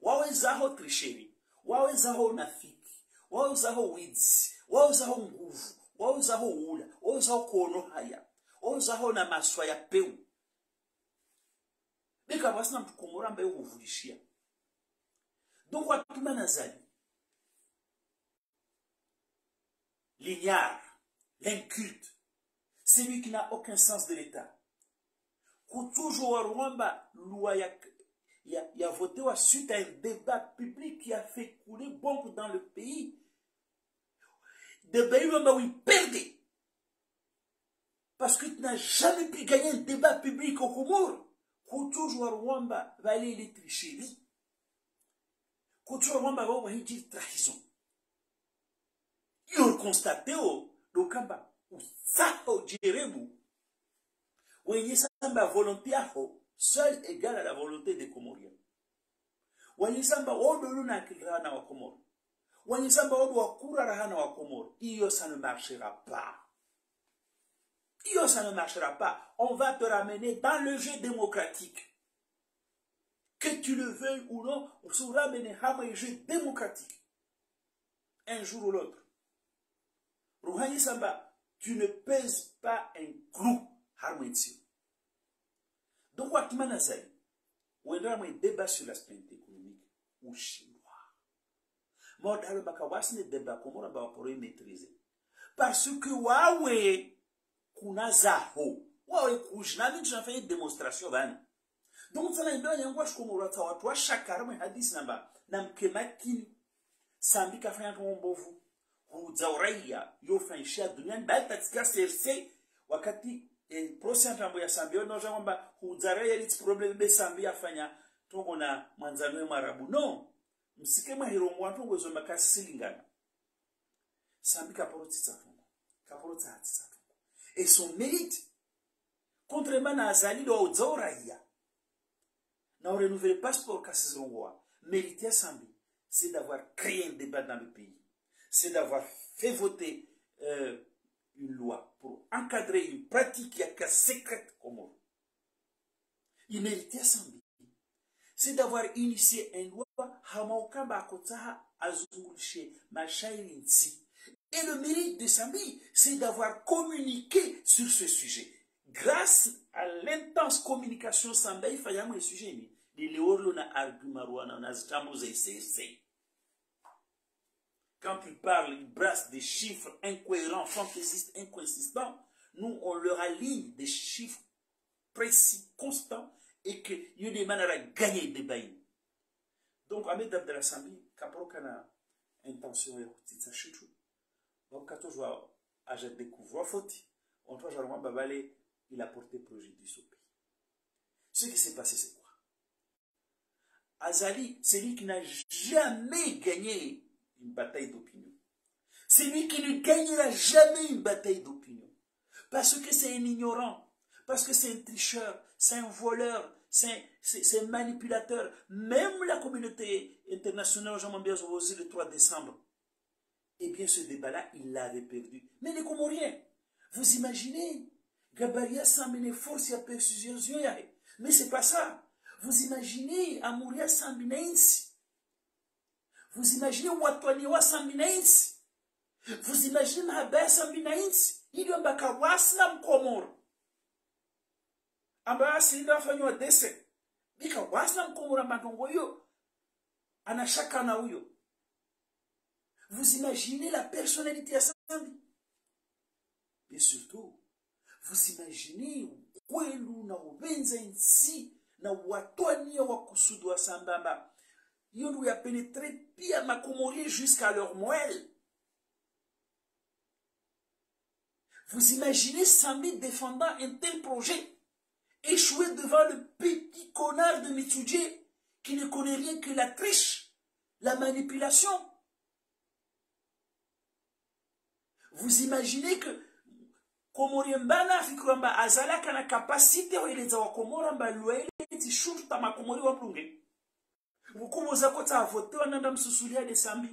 Wawezaho trisheri. Wawezaho nafiki. Wawezaho wizi. Wawezaho nguvu. Wawezaho ula. Wawezaho kono haya. Wawezaho na maswa ya peu. Beka wasina mtukomora mbayo uvulishia. Donc watuma nazali. L'ignare. L'inculte. Celui qui n'a aucun sens de l'État. Toujours à Rwanda, loi y a voté suite à un débat public qui a fait couler beaucoup dans le pays. Débat où il perdait. Parce que tu n'as jamais pu gagner un débat public au Comore. Toujours à Rwanda, va aller les tricheries. Toujours à Rwanda, va dire trahison. Ils ont constaté au Kamba, ou ça au Djerebu. Wenye samba volonté yako seul égal à la volonté des Comoriens. Wenye samba wodo na kilana wa Comores. Wenye samba wodo wakura rahana wa Comores. Iyo ça ne marchera pas. Iyo ça ne marchera pas. On va te ramener dans le jeu démocratique. Que tu le veuilles ou non, on se ramène à un jeu démocratique. Un jour ou l'autre. Rouhani samba, tu ne pèses pas un clou. Harmonisé. Donc, what manazai, où est un débat sur l'aspect économique ou chinois. Moi, dans le bakawas, ne débat comment on va pouvoir maîtriser. Parce que Huawei, kunazaho, Huawei kujnami, tu as fait une démonstration van. Donc, ça n'a pas un gouache comme on va toi, chaque arme hadis namba, nam kemakini, sambi ka fait un bombovu, ou zauraya, yo fait un chien d'union, batatika serse, wakati. Et prochain tambo ya Sambia no jamba huzaraya its problem be Sambia fanya tongo na manzano marabu no msike mahiro mwantu ngozo makasi silingana Sambi kaporoti tsatongo kaporoti tsatongo et son mérite contrairement à Azali do Zauraya na renouveler passeport kasizongwa mérite à Sambi c'est d'avoir créé un débat dans le pays, c'est d'avoir fait voter une loi pour encadrer une pratique qui est secrète comme on. Il méritait Sambi. C'est d'avoir initié une loi Hamaukamba Kotaha Azungulche Machairinsi. Et le mérite de Sambi, c'est d'avoir communiqué sur ce sujet. Grâce à l'intense communication Sambi, il fallait un sujet. Les Léorlo na argumaruana na ztamose c'est. Quand ils parlent, ils brassent des chiffres incohérents, fantaisistes, inconsistants. Nous, on leur aligne des chiffres précis, constant, et que il y a des gagner des bains. Donc, Ahmed Abdelassami, Kaprokana, intention et ça chute. Donc, quand on voit à j'ai découvert faute, on doit généralement babalé, il a porté préjudice au pays. Ce qui s'est passé, c'est quoi? Azali, c'est lui qui n'a jamais gagné une bataille d'opinion. C'est lui qui ne gagnera jamais une bataille d'opinion. Parce que c'est un ignorant, parce que c'est un tricheur, c'est un voleur, c'est un manipulateur. Même la communauté internationale, Jean Mambias, le 3 décembre, eh bien ce débat-là, il l'avait perdu. Mais les Comoriens, vous imaginez, Gabaria s'amène force à persuasion, mais c'est pas ça. Vous imaginez Amouria Sambinense. Vous imaginez Watwaniwa Sambinense. Vous imaginez Mahabaya Sambinense. Il y a un bakawasna mkomoro. Amba sinda fanyo dese. Bika wasna mkomoro magongo yo. Anashaka na uyo. Vous imaginez la personnalité à Sambi. Et surtout, vous imaginez kwelu na ubenza nsi na watwania wa kusudu wa Sambamba. Yon lui a pénétré pire ma Comorien jusqu'à leur moelle. Vous imaginez Sambi défendant un tel projet, échoué devant le petit connard de Mitsudje qui ne connaît rien que la triche, la manipulation. Vous imaginez que Comorien Bana Fikramba Azala kana capacité ou il est à Comoramba Loué, il chute ta ma Comori wa Plunge. Vous commencez à voter on a msusulia de Sambi.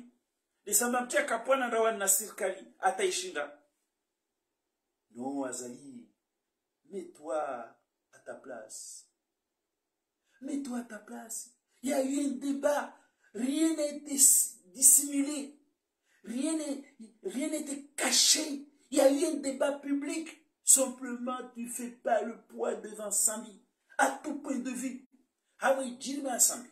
De Sambi mtia kapwana ndawa na serikali ataishinda. Non, Azali, mets-toi à ta place. Mets-toi à ta place. Il y a eu un débat. Rien n'a été dissimulé. Rien n'était caché. Il y a eu un débat public. Simplement, tu ne fais pas le poids devant Sambi. À tout point de vue. Hawi Jilma à Sambi.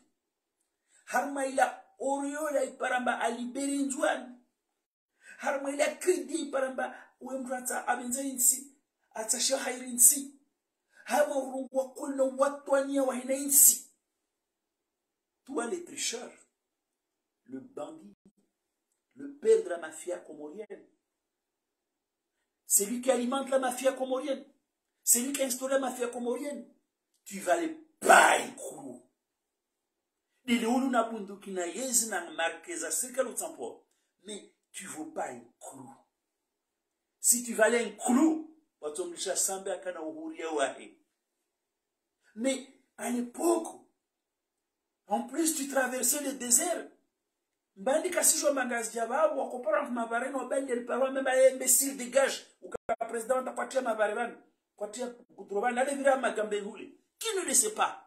Harmaïla Oriola Paramba a libéré Ndouane. Harmaïla Kridi Paramba. Wembrata abenzainsi atasha hairinsi hama urungwa kulno watwania wa hinainsi. Toi les tricheurs, le bandit, le père de la mafia comorienne, c'est lui qui alimente la mafia comorienne, c'est lui qui a instauré la mafia comorienne. Tu vas les baïkou nili ulu na bunduki na yezi na marqueza serikali utampo, mais tu vaux pas un clou. Si tu valais un clou, mais à l'époque, en plus tu traversais le désert. Bandi kasi jo mangas diababu wa kopara mabareno wa bandi aliparo même imbécile dégage ou ka président ta patria mabareban patria gudroban allez vira magambe hule. Qui ne le sait pas?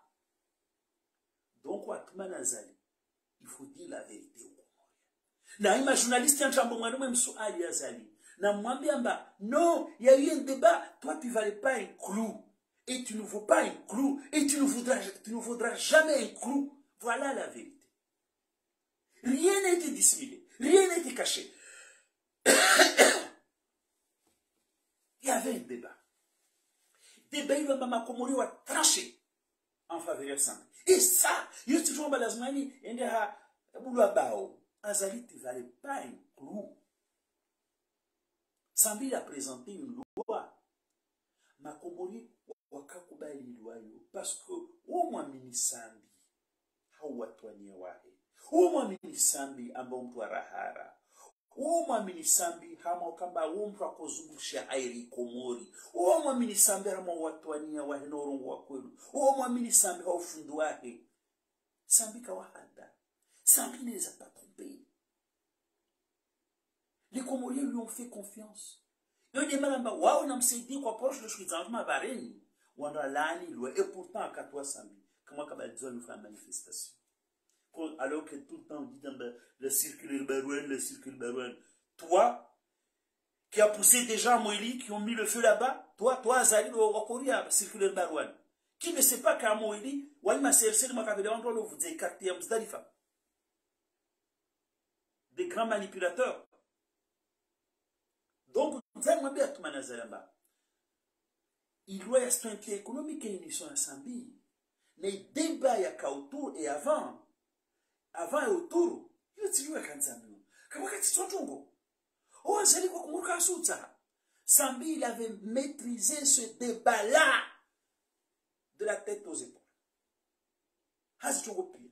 Donc Watman Azali, il faut dire la vérité au Comorien. Na ima journaliste en chambo manu même sou Ali Azali. Non, il y a eu un débat. Toi, tu ne valais pas un clou. Et tu ne vaux pas un clou. Et tu ne vaudras jamais un clou. Voilà la vérité. Rien n'a été dissimulé. Rien n'a été caché. Il y avait un débat. Débat, il m'a Comori a tranché en faveur de ça. Et ça, il y a toujours un balazmani. Il y a un Azali, tu ne valais pas un clou. Sambi a présenté une loi. Makomori wakakubali loi parce que au moins minisambi hawatwanie wahe. Au moins minisambi ambomtu rahara. Au moins minisambi hama kamba umtu akozungusha airi Komori. Au moins minisambi hama watwanie wahe norongo wakwelu. Au moins minisambi haufundu wahe. Sambi kawahada. Sambi ne les a pas trompés. Les Comoriens lui ont fait confiance. Et pourtant, à Katoa Sambi, comment Kabadzo nous fait une manifestation? Alors que tout le temps on dit le circulaire Barouane, le circulaire Barouane. Toi, qui as poussé des gens à Moïli, qui ont mis le feu là-bas, toi, Azali, au Korea, circulaire Barouane. Qui ne sait pas qu'à Moïli, Waïma CRC, vous écartez un Mzdalifa. Des grands manipulateurs. Donc, il doit y avoir un pied économique et une mission à Sambi. Mais débat, il y a autour et avant et autour, il y a toujours un canzamio. Comment est-ce que tu as oh, c'est quoi comme un ça? Sambi, il avait maîtrisé ce débat-là de la tête aux épaules. Hasi tu pia.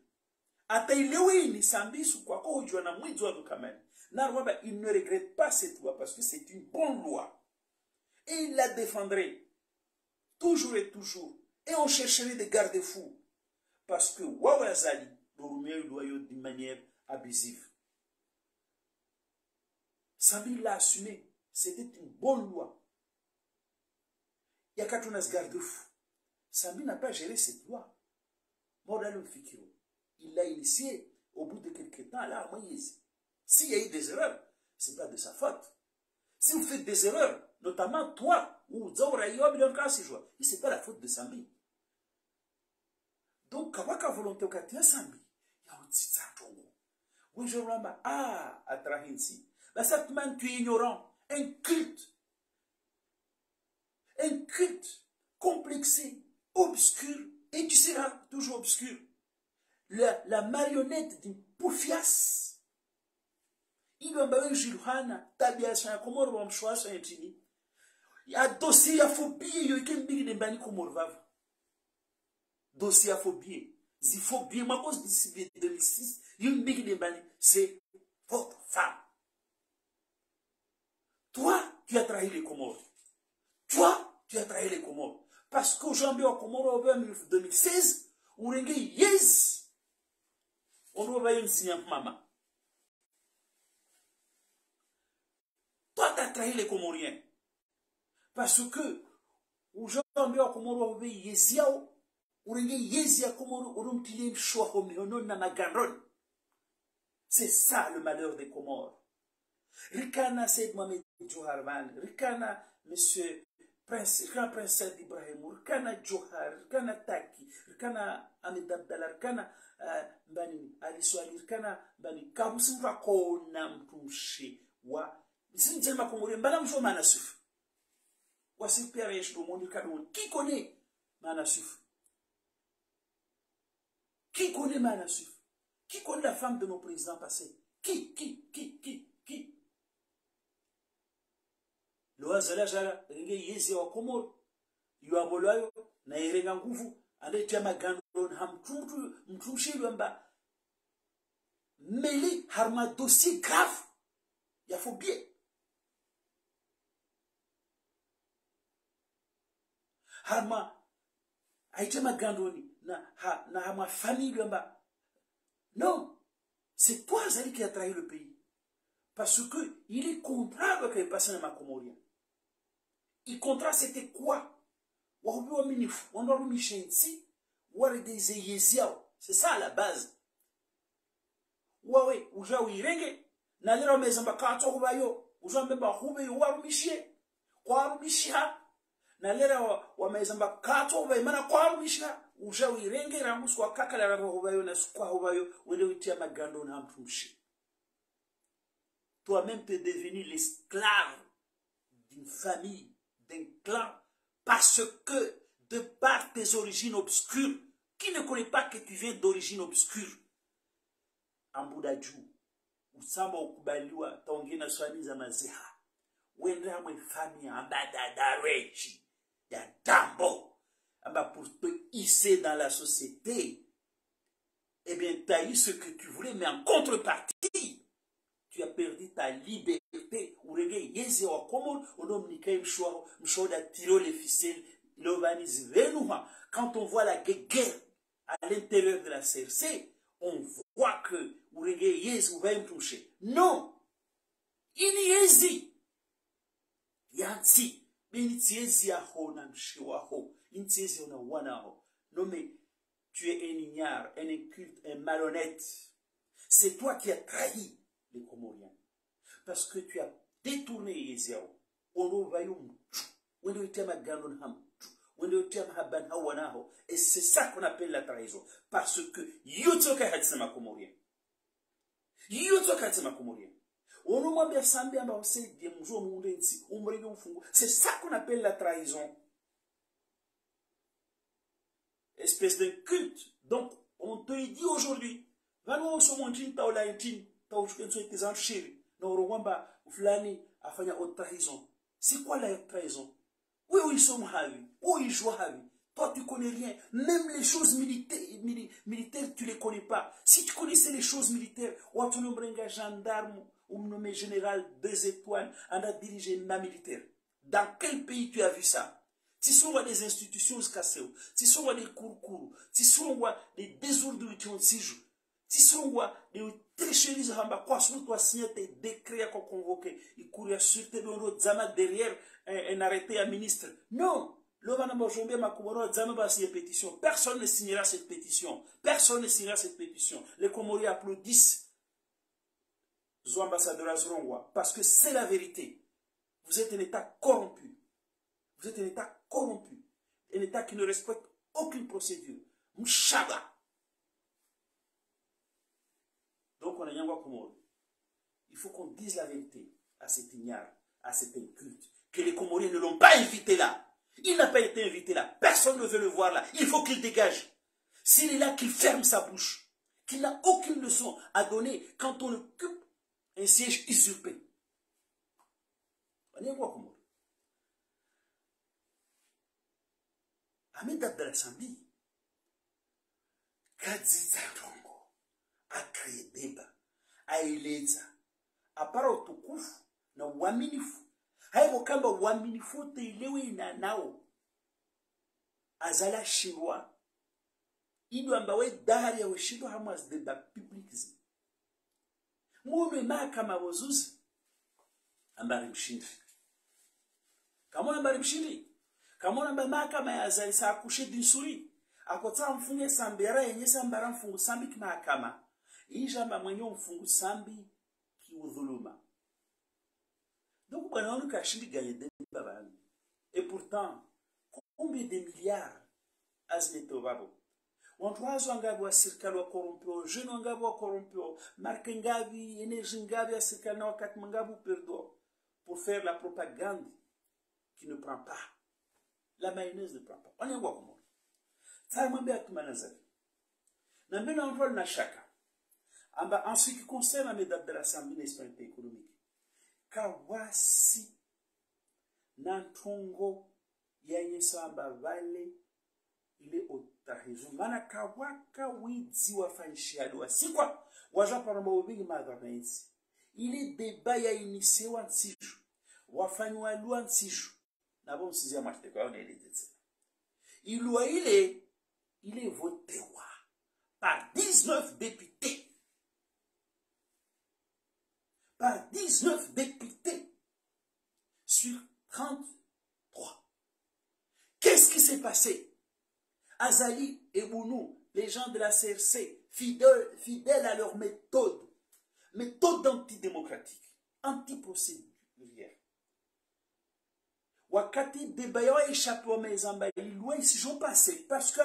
Ata ilewi ni Sambi sous quoi ko ujua na mwidwa dukamani. Narwaba, il ne regrette pas cette loi parce que c'est une bonne loi. Et il la défendrait toujours et toujours. Et on chercherait des garde-fous. Parce que Wawazali, Borumé loyau d'une manière abusive. Sambi l'a assumé. C'était une bonne loi. Il y a Katounas garde-fous. Sambi n'a pas géré cette loi. Mordalum Fikiro. Il l'a initié au bout de quelques temps là à Moïse. S'il y a eu des erreurs, ce n'est pas de sa faute. Si vous faites des erreurs, notamment toi, ou Zaura Yob, ce n'est pas la faute de Sambi. Donc, Kawaka volonté au Katia Sambi, il y a un petit satongo. Oui, je ramba, à Trahinsi. Bah, cette main, tu es ignorant. Un culte complexé, obscur, et tu seras toujours obscur. La marionnette d'une poufias. Il y a un Gilhana, Tabias, un Komor, un choix, un tini. Il y a dossier à phobie, il y a un big de Bani Komorvav. Dossier à phobie. Il faut bien, ma cause de 2006, il y a un big de Bani, c'est votre femme. Toi, tu as trahi les Comores. Toi, tu as trahi les Comores. Parce qu'aujourd'hui, au Comores, en 2016, on a dit yes. On doit avoir une signe maman. Toi, tu as trahi les Comoriens. Parce que, aujourd'hui, au Comores, on a dit yesiao. On a dit yesia Comores, on a dit choix comme on a magaron. C'est ça le malheur des Comores. Rikana Seyd Mohamed Johar, Rikana Monsieur Prince, Rikana Prince Ibrahim, Rikana Johar, Rikana Taki, Rikana Ahmed Abdallah, Rikana Bani Ali Swali, Rikana Bani Kabusimra Kona Mtumshi, wa Zinjema Komori, Mbala Mjo Manasuf. Wasi Pierre do monde Kadon. Qui connaît Manasuf? Qui connaît Manasuf? Qui connaît la femme de nos présidents passés? Qui? Lo azala jala renge yezi wa Komoro yuabolayo na irenga nguvu ande chama gandon ham mtumshi lwamba meli harma dossier grave ya phobie harma aichama gandoni na harma famille lwamba non, c'est toi Zali qui a trahi le pays parce que il est contraire avec les passants de Comorien. Il contrat c'était quoi? C'est ça à la base. Ouais, uja uirenge na lero mezamba kato kubayo uja mbeba hube warumishie kwa rumishia na lero wa mezamba kato kubayo mana kwa rumishia uja uirenge rangus kwa kaka la kubayo na kwa kubayo wende utia magando na mtumshi. Toi-même t'es devenu l'esclave d'une famille, d'un clan, parce que de par tes origines obscures, qui ne connaît pas que tu viens d'origine obscure, Ambudaju, Usama Okubaliwa, Tongina Swaniza Mazeha, Wendra mwe famille Ambadada Rechi, ya Dambo, Amba pour te hisser dans la société, eh bien, tu as eu ce que tu voulais, mais en contrepartie, tu as perdu ta liberté. Quand on voit la guerre à l'intérieur de la CRC, on voit que non, il y Yansi, non mais tu es un ignare, un inculte, un malhonnête. C'est toi qui as trahi les Comoriens. Parce que tu as détourné Yeziao. Et c'est ça qu'on appelle la trahison. Parce que Yotsoka Hatsama Comorien. C'est ça qu'on appelle la trahison. espèce de culte. Donc, on te dit aujourd'hui, vano somonjini taola intini, taojukenso etezan chéri, na orowamba fulani afanya haute trahison. C'est quoi la haute trahison? Oui, ils sont havi, oui, ils jouent havi. Toi, tu connais rien. Même les choses militaires, tu les connais pas. Si tu connaissais les choses militaires, ou tu nommes un gendarme, ou nommé général 2 étoiles, on a dirigé un militaire. Dans quel pays tu as vu ça? Si ce sont des institutions cassées, si ce sont des cours, si ce sont des désordres qui ont 6 jours, si ce sont des tricheries, quoi, si tu as signé des décrets à convoquer, il courait sur tes bureaux, derrière un arrêté à ministre. Non! Personne ne signera cette pétition. Personne ne signera cette pétition. Les Comoriens applaudissent aux ambassadeurs Azurongwa parce que c'est la vérité. Vous êtes un État corrompu. Vous êtes un État corrompu. Un État qui ne respecte aucune procédure. Mshaba. Donc on a Yangwa Komoro. Il faut qu'on dise la vérité à cet ignare, à cet inculte, que les Comoriens ne l'ont pas invité là. Il n'a pas été invité là. Personne ne veut le voir là. Il faut qu'il dégage. S'il est là, qu'il ferme sa bouche. Qu'il n'a aucune leçon à donner quand on occupe un siège usurpé. On est quoi comme Ahmed Abdallah Sambi, Kadziza Tongo, a créé débat, a eleza, a part utukufu na uaminifu. Haiko kamba uaminifu teilewe na nao azala shirwa idu ambawe dahari ya weshido hamas deba publikizi munu mahakama wazuzi ambari mshindi kamona ambari mshindi kamona amba mahakama ya azali saa kushe dinsuri akota mfunge sambera yenye sambara mfungu sambi kimahakama ijamba mwenye mfungu sambi kiudhuluma. Donc, on a gagné des débats. Et pourtant, combien de milliards azmeto babo? On doit avoir circalo corrompu, jeune ngabo corrompu, marque ngabi, énergie ngabi, circalo na wakat mangabu perdo, pour faire la propagande qui ne prend pas. La mayonnaise ne prend pas. On est quoi comme ça? M'a bien tout manazali. N'ambena on rôle na chaka. En ce qui concerne la médaille de l'Assemblée nationale économique. Kawasi nantongo yenye samba vale ile otahizo mana kawaka wizi wafanyishiado wasikwa wajapana mawubigi madhanensi ile deba ya inisewa nsiju wafanywa lua nsiju nabo msizia mateko yao ile tete ilua ile votewa par 19 députés. Par 19 députés sur 33. Qu'est-ce qui s'est passé? Azali et Bounou, les gens de la CRC, fidèles à leur méthode antidémocratique, antiprocédurière. Wakati Debayo échappé au Mezamba, ils sont passés parce que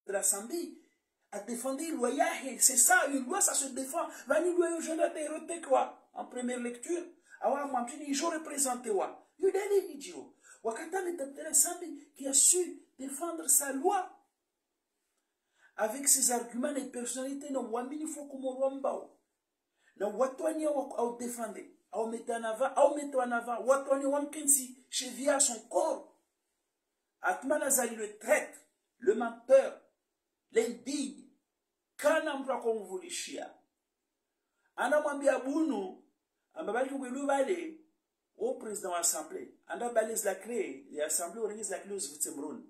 de la Sambi a défendu une loi. C'est ça, une loi, ça se défend. Vani loi, je l'ai quoi? En première lecture, ils ont représenté wa. Il y a des idiots. Wakata Metabdela Sambi qui a su défendre sa loi avec ses arguments et personnalités. Non, wamini fokumo wambao. Na watwani au défendre, au mettre en avant, watwani wamkensi chevia son corps. Atman Azali le traître, le menteur, l'indigne. Kana mpra konvulishia. Ana mwambia Bunu ambabali kwelu bale au président de l'Assemblée anda balise la clé l'Assemblée organise la clé aux Vitsemron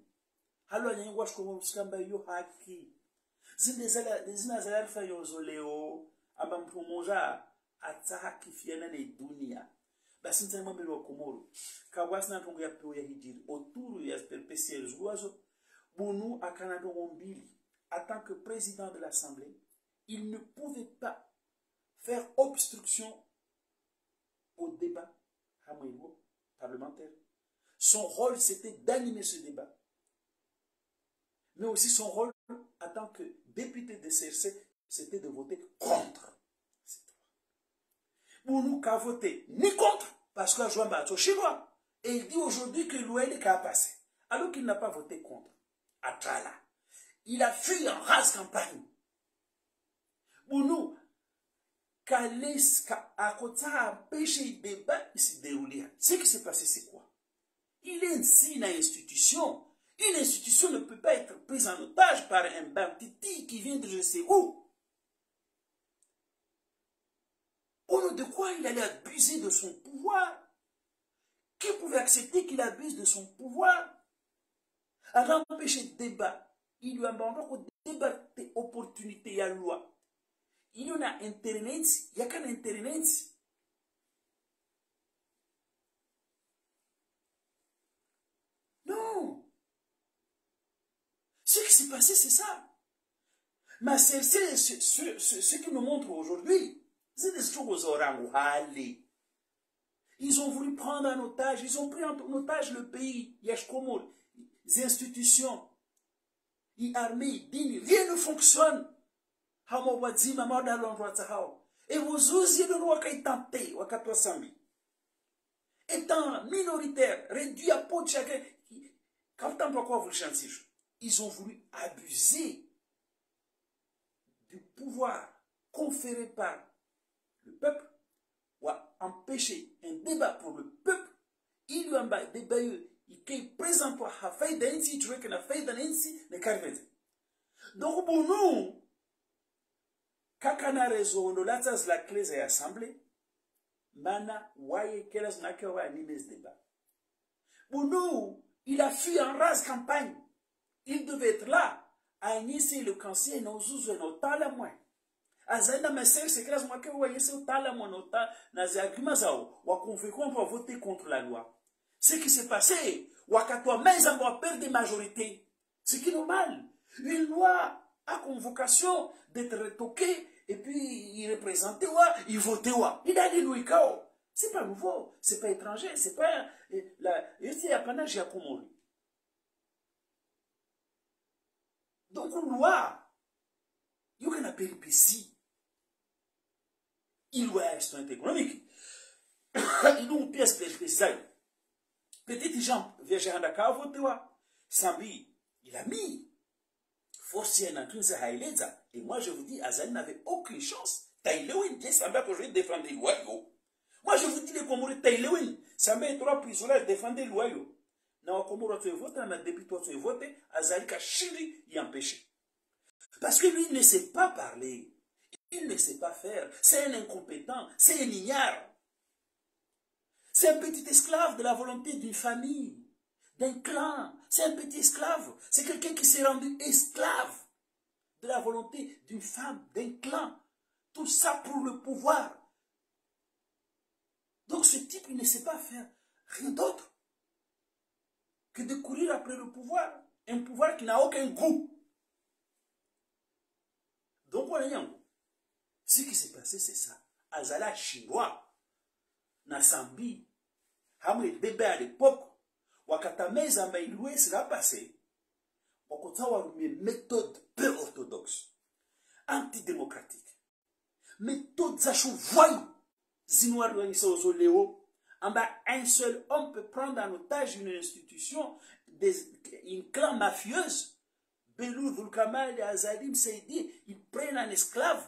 halo anyangwa shikomo msikamba yo haki zina zala fayo zoleo amba mtu mmoja atahaki fiana na dunia basi nzani mwambie wa Komoro kawasina ntongo ya peo ya hijiri autour ya perpétuel zuazo Bunu akana ndongo mbili en tant que président de l'Assemblée il ne pouvait pas faire obstruction au débat parlementaire. Son rôle, c'était d'animer ce débat. Mais aussi son rôle, en tant que député de CRC, c'était de voter contre cette loi. Pour nous, qu'à voter ni contre, parce que Joan Bato chinois, et il dit aujourd'hui que l'OL est qu'à passer, alors qu'il n'a pas voté contre. Atrala. il a fui en rase campagne. Bounou, à côté a empêché le débat, il s'est déroulé. Ce qui s'est passé, c'est quoi? Il est ici une institution. Une institution ne peut pas être prise en otage par un banditi qui vient de je sais où. Au nom de quoi il allait abuser de son pouvoir? Qui pouvait accepter qu'il abuse de son pouvoir? À empêcher le débat, il lui a abandonné au débat d'opportunité à la loi. Il y a internet, il y a qu'un internet. Non. Ce qui s'est passé, c'est ça. Mais c'est ce qui nous montre aujourd'hui. C'est des choses orangouhali. Ils ont voulu prendre en otage, ils ont pris en otage le pays. Yashkomo, les institutions, les armées, rien ne fonctionne. Et vous osez le roi qui est tenté, étant minoritaire, réduit à peau de chacun, quand pourquoi vous le chantez, ils ont voulu abuser du pouvoir conféré par le peuple ou empêcher un débat pour le peuple. Il y a un débat qui présente à fait d'ainsi, tu veux que la fait d'ainsi, ne carve. Donc pour nous, quand on a raison, nous avons la clé de l'Assemblée, mana, waye, quel est ce qu'on a animé ce débat. Pour nous, il a fui en rase campagne. Il devait être là, à initier le conseil, nous avons nos talents moins. Azana messer c'est que moi que voyez ce talent monota na arguments zao wa convaincre on va voter contre la loi. Ce qui s'est passé, wakatwa mais on va perdre des majorités. Ce qui est normal. Une loi a convocation d'être retoquée et puis il représentait il votait il a dit nous kao. C'est pas nouveau, c'est pas étranger, c'est pas la ici à Panage à Komori. Donc une loi il y a une péripétie. Il y a un économique. Il y a une pièce spéciale. Peut-être gens viennent à la voter. Sambi, il a mis. Forcé un entrée à Haïleza. Et moi, je vous dis, Azali n'avait aucune chance. Taïlewin, bien semblable que je vais défendre les loyaux. Moi, je vous dis, les Comores, Taïlewin, ça met trois prisonniers défendre les loyaux. Non, Comores, tu es voté, mais depuis toi, tu es voté, Azali a chili y empêché. Parce que lui, il ne sait pas parler. Il ne sait pas faire. C'est un incompétent. C'est un ignare. C'est un petit esclave de la volonté d'une famille, d'un clan. C'est un petit esclave. C'est quelqu'un qui s'est rendu esclave de la volonté d'une femme, d'un clan. Tout ça pour le pouvoir. Donc ce type, il ne sait pas faire rien d'autre que de courir après le pouvoir. Un pouvoir qui n'a aucun goût. Donc voilà. Ce qui s'est passé, c'est ça. Azala chinois, Nasambi, Hamwe bébé à l'époque, Wakatameza Maïloué sera passé. Wakotawa une méthode peu orthodoxe, antidémocratique. Méthode zachou voyou. Zinoir Luanissa Ozoléo, en bas un seul homme peut prendre en otage une institution, une clan mafieuse. Belou, Vulkamal et Azalim Seidi, ils prennent un esclave.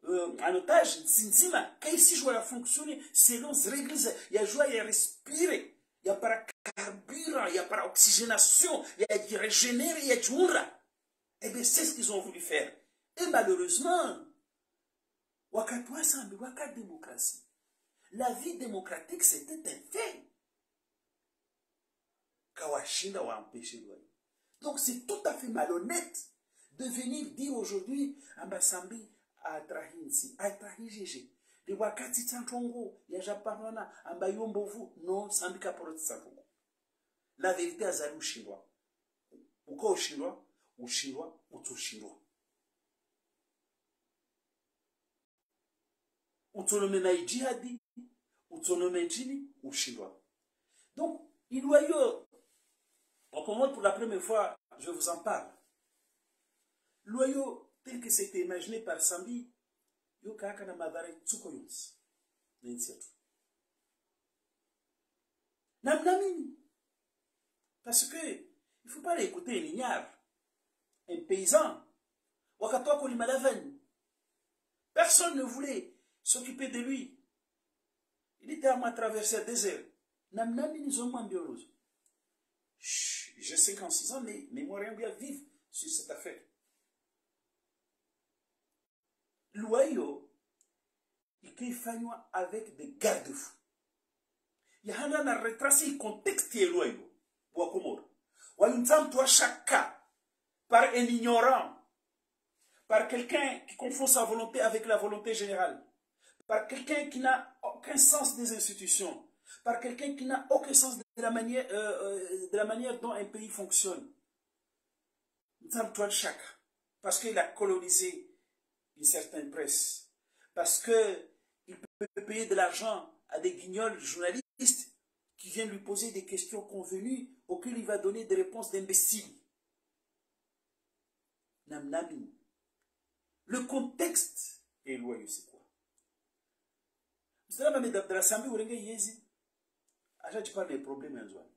En otage, Zinzima, quand ici je vois fonctionner selon les règles, il y a joie, il y a respirer, il y a pas carburant, il y a pas oxygénation, il y a du régénérer, il y a du moura. Eh bien, c'est ce qu'ils ont voulu faire. Et malheureusement, Wakatwa Sambi, Wakat démocratie. La vie démocratique, c'était un fait. Kawashinda wa empêché le loyer. Donc, c'est tout à fait malhonnête de venir dire aujourd'hui, Ambasambi, à Trahinsi, à Trahijiji, de Wakati Santongo, Yajaparana, Ambayombovu, non, Sambika Porot Santongo. La vérité, Azalou chinois. Ou quoi au chinois, ou tout chinois. Autonomie naïdjihadi, autonomie djini, ou chinois. Donc, il doit y avoir, pour la première fois, je vous en parle. Loyau, tel que c'était imaginé par Sambi, yo kaka na madhara tsukoyons. N'insiatu. Namnamini. Parce que, il ne faut pas l'écouter, un ignare. un paysan. Wakatoa Kolimalavani. Personne ne voulait s'occuper de lui. Il était à traverser le désert. J'ai 56 ans, mais moi, rien bien vivre sur cette affaire. Loyo, il fait avec des garde-fous. Il y a un retracé le contexte qui est loyo. Toi, chaque cas, par un ignorant, par quelqu'un qui confond sa volonté avec la volonté générale, par quelqu'un qui n'a aucun sens des institutions, par quelqu'un qui n'a aucun sens de la manière dont un pays fonctionne. Parce qu'il a colonisé une certaine presse, parce qu'il peut payer de l'argent à des guignols journalistes qui viennent lui poser des questions convenues auxquelles il va donner des réponses d'imbéciles. Le contexte est loyau, c'est quoi? Mstara mame da sambi urenge yezi. Aja tu parles des problèmes en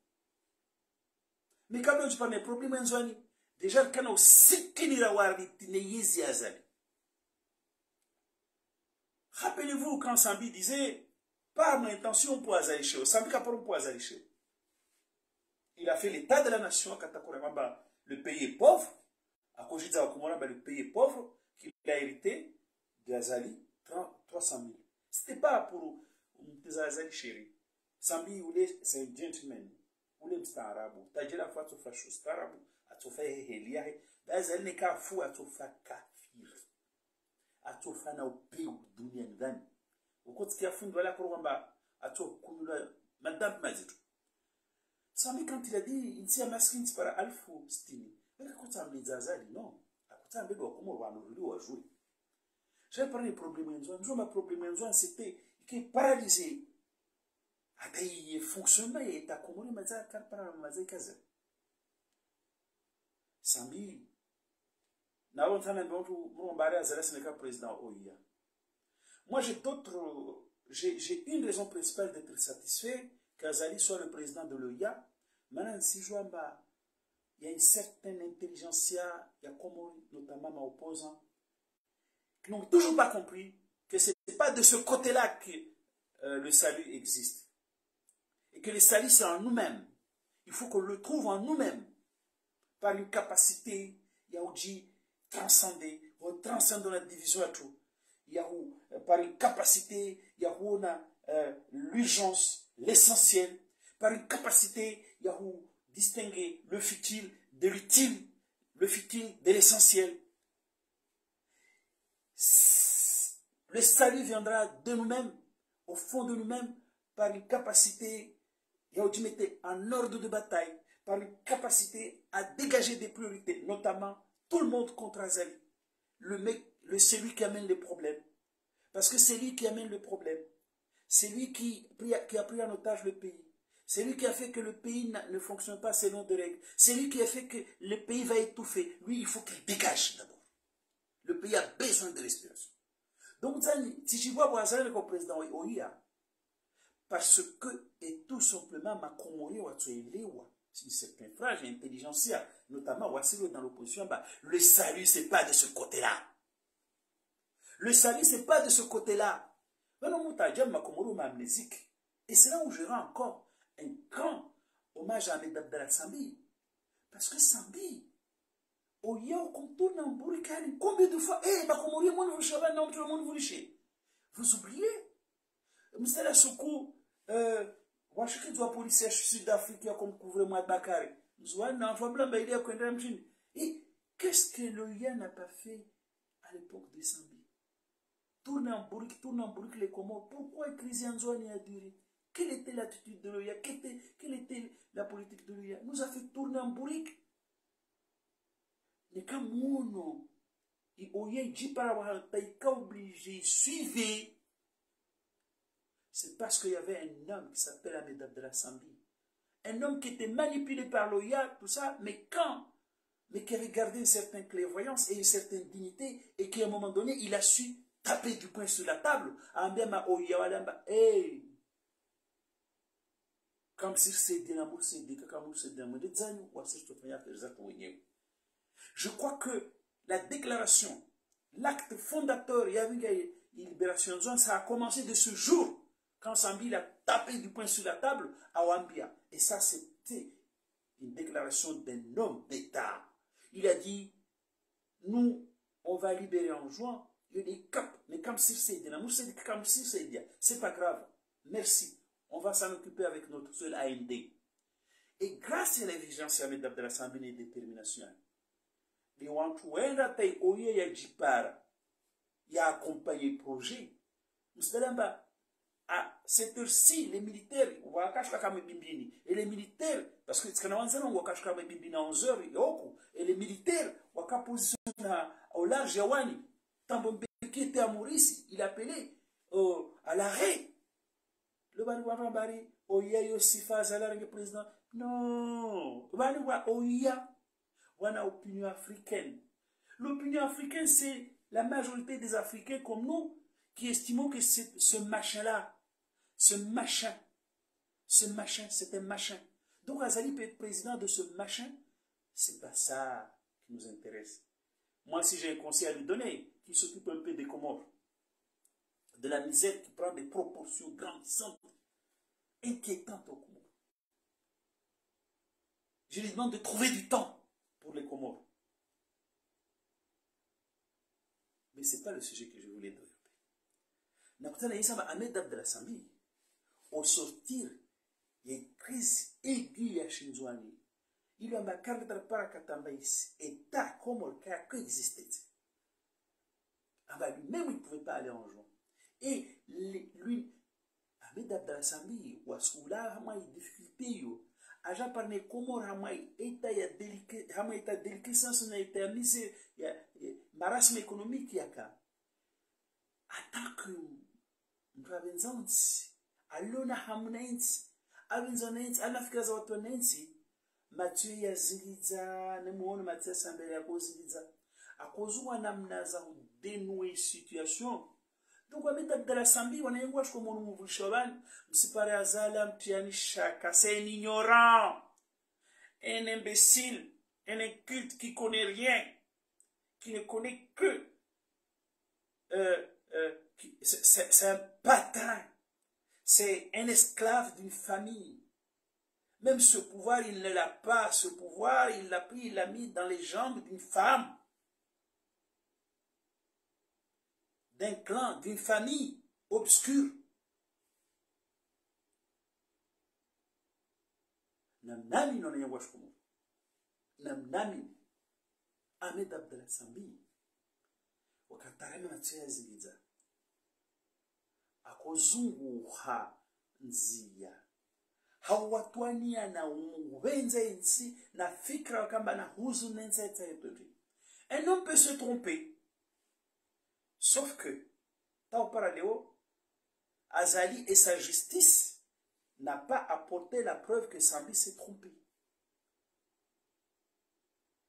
mais quand tu parles des problèmes en déjà le kana usikini la wardi ne yezi azali. Rappelez-vous quand Sambi disait par mon intention pour azalishe, Sambi kaporo pour azalishe. Il a fait l'état de la nation à Katakuramba. Le pays est pauvre. À Kojidza Okumora, le pays est pauvre qu'il a hérité d'Azali 300 000. Ce n'était pas pour Azali chéri. Sambi, c'est un gentleman. Vous l'êtes arabe. Tu as dit la fois que tu fais chose arabe. Tu fais Helia. Azali n'est qu'un fou à tu fais kafir. À tu fais na pays ou dunia ndani. Au côté qui a fondé voilà Kuramba. À tu kunula madame Mazitou. Sambi quand il a dit il s'est masqué par Alfo Stini. Mais quand tu as mis Azali, non. Quand tu as mis comment on va jouer. J'ai parlé des problèmes en zone. Mon problème en zone, c'était qu'il est paralysé. Il fonctionne, il est à communiquer, mais ça ne pas mal. Sambi, n'a pas entendu mon barré à Zalès président OIA. Moi, j'ai une raison principale d'être satisfait qu'Azali soit le président de l'OIA. Maintenant, si je vois, il y a une certaine intelligentsia, il y a comme notamment ma opposant, qui n'ont toujours pas compris que ce n'est pas de ce côté-là que le salut existe. Et que le salut, c'est en nous-mêmes. Il faut qu'on le trouve en nous-mêmes. Par une capacité, il y a aussi transcender, on transcende dans la division à tout. Il y a par une capacité, il y a l'urgence, l'essentiel. Par une capacité, il y a distinguer le futile de l'utile, le futile de l'essentiel. Le salut viendra de nous-mêmes, au fond de nous-mêmes, par une capacité en ordre de bataille, par une capacité à dégager des priorités, notamment tout le monde contre Azali. Celui qui amène les problèmes. Parce que c'est lui qui amène le problème. C'est lui qui a pris en otage le pays. C'est lui qui a fait que le pays ne fonctionne pas selon des règles. C'est lui qui a fait que le pays va étouffer. Lui, il faut qu'il dégage d'abord. Le pays a besoin de respiration. Donc, si je vois Ouazan comme président OIA, parce que, et tout simplement, ma Komori Ouatouelewa, c'est une certaine phrase, intelligentsia, notamment Ouassilo dans l'opposition, le salut, c'est pas de ce côté-là. Le salut, c'est pas de ce côté-là. Maintenant, Moutadia, ma Komori m'a amnésique. Et c'est là où je rends encore un grand hommage à Ahmed Abdallah Sambi. Parce que Sambi, Oya, on tourne en bourricane, combien de fois, ma Komori, moi, vous savez, non, tout le monde vous lichez. Vous oubliez? Monsieur la Soukou, moi, je suis doit policier sud-africain comme couvre-moi de Bakari. Nous avons un enfant blanc, il y a quoi de et qu'est-ce que l'OIA n'a pas fait à l'époque de Sambi? Tourne en bourrique les Comores. Pourquoi la crise en zone a duré? Quelle était l'attitude de l'OIA? Quelle était la politique de l'OIA? Nous a fait tourner en bourrique. Mais quand mon l'OIA dit par la obligé, suivez. C'est parce qu'il y avait un homme qui s'appelle Ahmed Abdallah Sambi. Un homme qui était manipulé par l'OIA, tout ça, mais qui avait gardé une certaine clairvoyance et une certaine dignité, et qui à un moment donné, il a su taper du poing sur la table, comme si c'est dynamo, c'est des cacamours, c'est dynamo, des zanous, ou c'est tout faire exactement. Je crois que la déclaration, l'acte fondateur, il y avait une libération, ça a commencé de ce jour, quand Sambi a tapé du poing sur la table à Wambia. Et ça, c'était une déclaration d'un homme d'État. Il a dit, nous, on va libérer en juin. Il dit, c'est pas grave. Merci. On va s'en occuper avec notre seul AND. Et grâce à l'exigence de l'Assemblée de détermination, les Wantuenda Tay Oye ya Jipara, il a accompagné le projet. À cette heure-ci, les militaires, et les militaires, parce que c'est 11 heures, et les militaires, positionné au large Yawani, qui était à Maurice, il appelait à l'arrêt. Le Bani Oya Yosifa Zala, le président. Non, Bani Oya, Wana opinion africaine. L'opinion africaine, c'est la majorité des Africains comme nous qui estimons que ce machin-là, c'est un machin. Donc Azali peut être président de ce machin, c'est pas ça qui nous intéresse. Moi, si j'ai un conseil à lui donner, qui s'occupe un peu des Comores, de la misère qui prend des proportions grandissantes, inquiétantes aux Comores. Je lui demande de trouver du temps pour les Comores. Mais ce n'est pas le sujet que je voulais développer. Au sortir, il y a une crise aiguë à Shinzouani. Il y a un cadre de Parakatambais, État Comore qui a coexisté. Lui-même, il ne pouvait pas aller en juin. Et lui, Ahmed Abdallah Wasoula, il y a des difficultés. Aja par les Comores, il y a des délications, il y a misère, il y a marasme économique. Attends que nous avons alona hamnensi avinzonensi anafika za watu nensi Mathieu yaziliza nemuone Mathieu sambele yakoziliza akozua namna za denouer situation. Donc Ahmed Abdallah Sambi wanayengwa shko monu mvulishoban msipare azala mtiani shaka, c'est un ignorant, un imbécile, un inculte qui connaît rien, qui ne connaît que c'est un patron. C'est un esclave d'une famille. Même ce pouvoir, il ne l'a pas. Ce pouvoir, il l'a pris, il l'a mis dans les jambes d'une femme, d'un clan, d'une famille obscure. Namnami non ya washkumu. Namnami Ahmed Abdallah Sambi wakatarema Mathieu ziliza. Akozunguha nzia hawatwania na uwenze nsi na fikra wakamba na huzu nenze territoire. Un homme peut se tromper, sauf que Tao Paradeo Azali et sa justice n'a pas apporté la preuve que Sambi s'est trompé,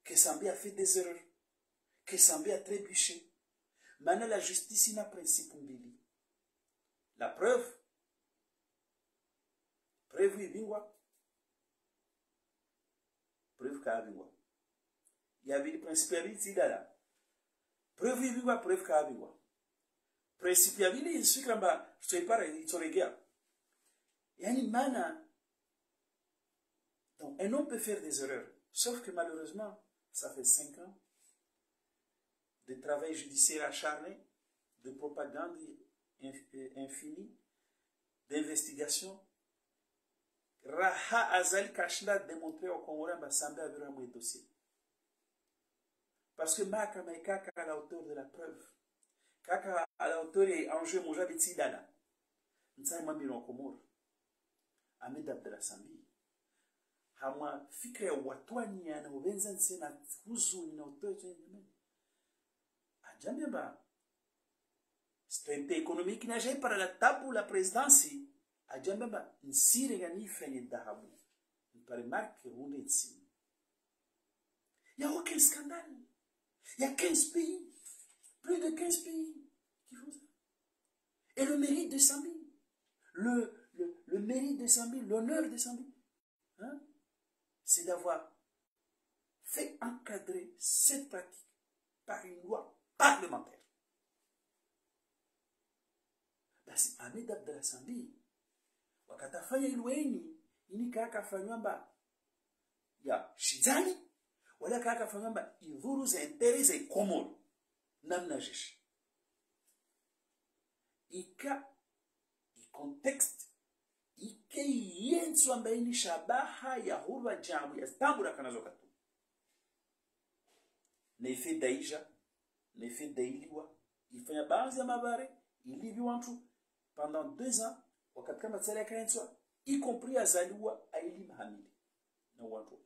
que Sambi a fait des erreurs, que Sambi a trébuché. Maintenant la justice n'a principe mbili. La preuve, preuve ibingwa, preuve kabingwa. Il y avait le principe ici là. Preuve ibingwa, preuve kabingwa. Principe ibingwa, il suit là-bas, je sais pas, il se regarde. Yani mana. Donc un homme peut faire des erreurs, sauf que malheureusement, ça fait 5 ans de travail judiciaire acharné, de propagande infini, d'investigation. Raha Azali Kashla démontré au Comorien Bassambe avec un dossier. Parce que Maka Kaka à la hauteur de la preuve. Kaka à la hauteur et enjeu mon jabiti dana. Nsa mambi no Comore. Ahmed Abdallah Sambi. Hama fikra watwani yana uvenza nsena huzuni na hauteur de Ajambeba. Strength économique n'a jamais par la table pour la présidence. A Djambaba, Nsire Gani fait Dahabou. Il paraît marque Ronde ici. Il n'y a aucun scandale. Il y a 15 pays. Plus de 15 pays qui font ça. Et le mérite de Sambi. Le mérite de Sambi, l'honneur de Sambi, hein, c'est d'avoir fait encadrer cette pratique par une loi parlementaire. Basi Ahmed Abdallah Sambi wakatafanya ilweni ini kaka fanyamba ya shidani wala kaka fanyamba idhuru za interese komoro namna jeshi ika context ike yensu ambaye ni shabaha ya hurwa jamu ya tambura kanazo katu nefe daija nefe dailiwa ifanya baadhi ya mabare ilivi wantu pendant 2 ans wakati kama tsele kaenswa y compris azaliwa aili mahamili na wantu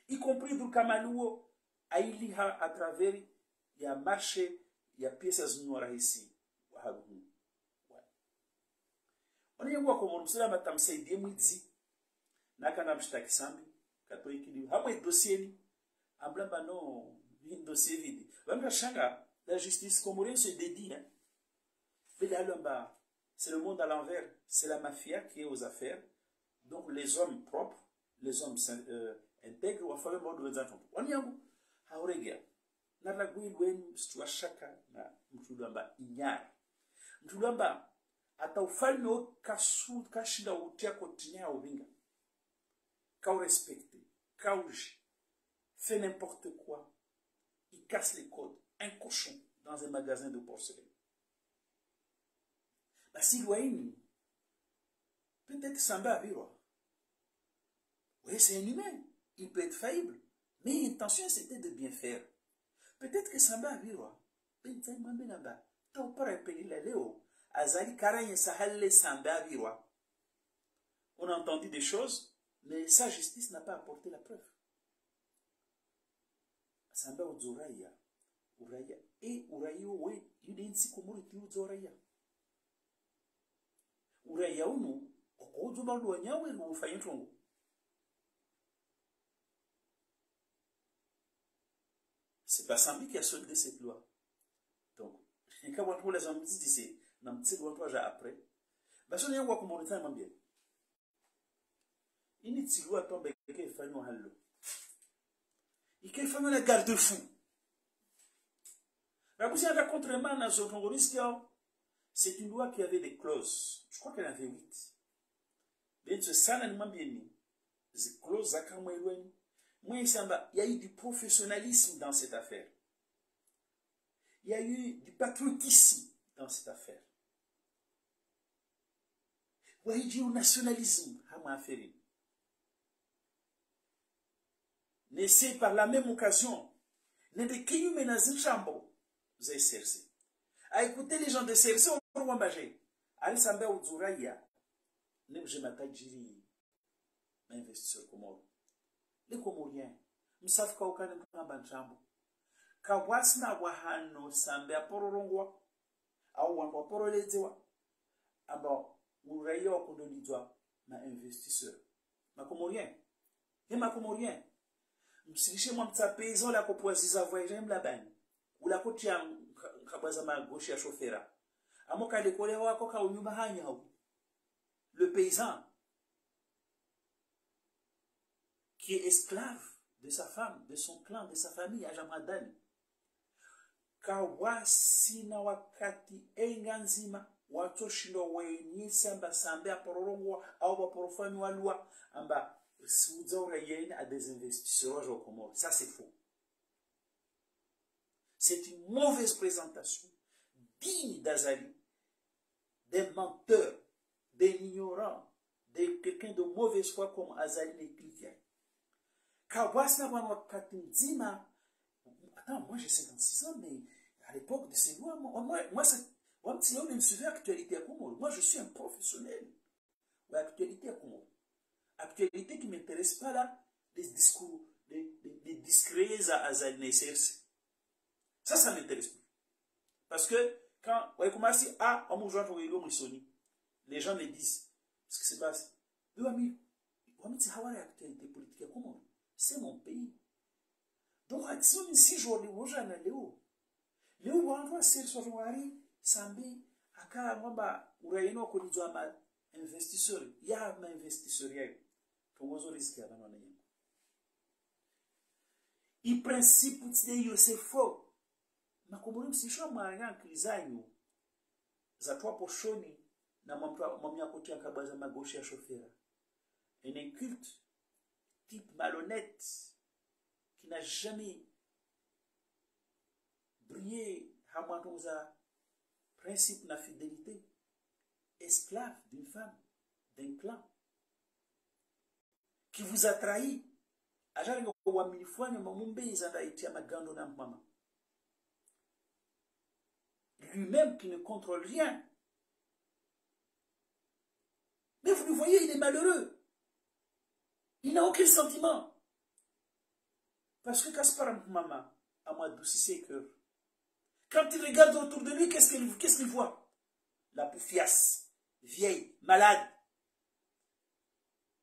y compris du kamaluo aili ha à travers ya marché ya pièces zinua rahisi wa habu Oniyengwa kwa msala matamsaidie mwizi nakana mshtaki sambi katoikili hamwe dossier ablamba no une dossier vide banga shanga la justice comorienne se dédie hein Bédalamba, c'est le monde à l'envers, c'est la mafia qui est aux affaires. Donc les hommes propres, les hommes intègres, ou affaire mode de gens. On y a où? Haoregia. Na la gui wen stua shaka na mtulamba inyara. Mtulamba ata ufalme o kasu kashinda utia kotinya obinga. Ka respecte, ka uji, fait n'importe quoi. Il casse les codes. Un cochon dans un magasin de porcelaine. Si Louaïni, peut-être Samba Avirwa. Oui, c'est un humain. Il peut être faillible. Mais l'intention, c'était de bien faire. Peut-être que Samba Avirwa, peut-être que Samba T'as pas rappelé la Léo. Azali Karaye Sahale Samba Avirwa. On a entendu des choses, mais sa justice n'a pas apporté la preuve. Samba Uzuraya. Uraya. Et Urayo, oui, il y a une sikomori qui Uzuraya. Uraya unu okuzuba lwanyawe lufanye ntongo c'est pas Sambi qui a soldé cette loi donc quand on trouve les hommes disent na mtsigo watu ja après baso yangu kwa Mauritania mambia ini tsilwa tombe ke ifanywa hallo ikifanywa na garde-fou rabusi anda contrement na zo tongo risque. C'est une loi qui avait des clauses. Je crois qu'elle avait 8. Mais ça, ces clauses, il y a eu du professionnalisme dans cette affaire. Il y a eu du patriotisme dans cette affaire. Il y a eu du nationalisme. Mais par la même occasion, vous avez cherché. À écouter les gens de CRC, on va manger. Allez, Samba Uzuraya. Ne je m'attaque jiri. Investisseur Comoro. Les Comoriens. Nous savons qu'aucun ne peut pas m'entendre. Kawasna wahano Samba Pororongwa. Aouan Porolezwa. Aba, Uraya Okondolidwa. Ma investisseur. Ma Comorien. Et ma Comorien. M'siliche moi m'ta paysan la kopoisiza voyager m'la ou la kotia kabaza ma gauche ya chauffera amoka de kole wako ka unyuma hanya le paysan qui est esclave de sa femme, de son clan, de sa famille à Jamadan kawasi na wakati enganzima watoshindo wenye samba samba pororongwa au baporofani walua amba à des investisseurs au Comores. Ça, c'est faux. C'est une mauvaise présentation, digne d'Azali, des menteurs, des ignorants, de quelqu'un de mauvaise foi comme Azali l'expliquait. Attends, moi j'ai 56 ans, mais à l'époque de ces lois, moi je me souviens actualité à Comores. Moi, je suis un professionnel. Ou actualité à Comores. Actualité qui ne m'intéresse pas là, des discours, des discrets à Azali. Ça m'intéresse plus. Parce que quand on commence à les gens me disent ce qui se passe. C'est mon pays. Donc, si je vois Léo, Léo, Sambi, Aka, Mamba, Uraino, Kolidouama, investisseur, il y a un investisseur. Il I princípio de c'est faux. Na Comores msisho mwanya kizanyu za toi pochoni na mamia kotia kabaza magoshi ya chauffeur. Un inculte, type malhonnête, qui n'a jamais brillé à moi principe de fidélité, esclave d'une femme, d'un clan, qui vous a trahi. Lui-même qui ne contrôle rien. Mais vous le voyez, il est malheureux. Il n'a aucun sentiment. Parce que Kaspar Mama a moi adouci ses cœurs. Quand il regarde autour de lui, qu'est-ce qu'il voit? La poufiasse, vieille, malade.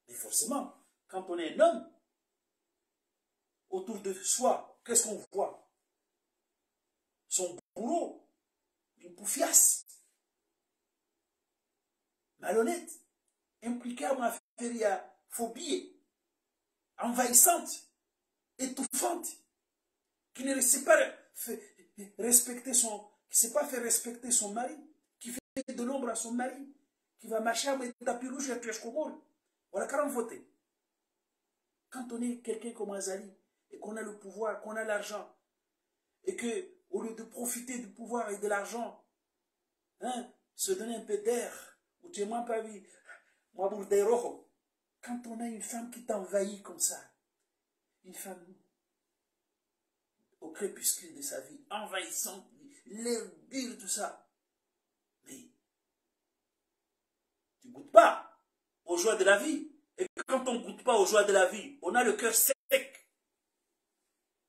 Mais forcément, quand on est un homme, autour de soi, qu'est-ce qu'on voit? Son bourreau, une poufiasse, malhonnête, impliquée à ma phobie, envahissante, étouffante, qui ne sait pas respecter qui sait pas faire respecter son mari, qui fait de l'ombre à son mari, qui va marcher avec des tapis rouges et pièges communs. Voilà quand on vote. Quand on est quelqu'un comme Azali, et qu'on a le pouvoir, qu'on a l'argent, et que, au lieu de profiter du pouvoir et de l'argent, hein, se donner un peu d'air, ou tu m'as pas vu, moi, quand on a une femme qui t'envahit comme ça, une femme au crépuscule de sa vie, envahissante, l'air dur, tout ça, mais tu ne goûtes pas aux joies de la vie. Et quand on ne goûte pas aux joies de la vie, on a le cœur sec.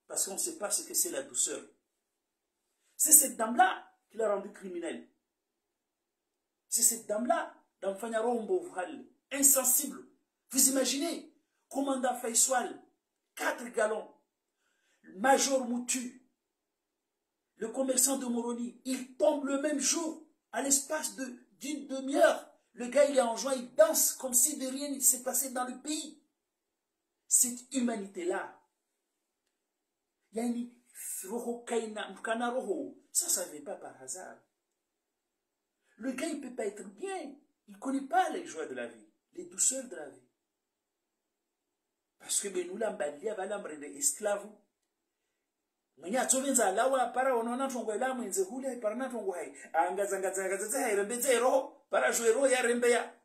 Parce qu'on ne sait pas ce que c'est la douceur. C'est cette dame-là qui l'a rendu criminel. C'est cette dame-là, dans Fanyarombo, insensible. Vous imaginez, commandant Faisal, 4 galons, Major Moutu, le commerçant de Moroni, il tombe le même jour, à l'espace d'une demi-heure. Le gars, il est en joie, il danse comme si de rien ne s'est passé dans le pays. Cette humanité-là, ça ne vient pas par hasard. Le gars, il ne peut pas être bien. Il ne connaît pas les joies de la vie, les douceurs de la vie. Parce que nous, l'ambalia, va l'ambrendre esclave. Mwenye atovenza lawa para onona tongo ela mwenze hule parana tongo hai angazangaza hai rembeze ro para jouer ya rembeya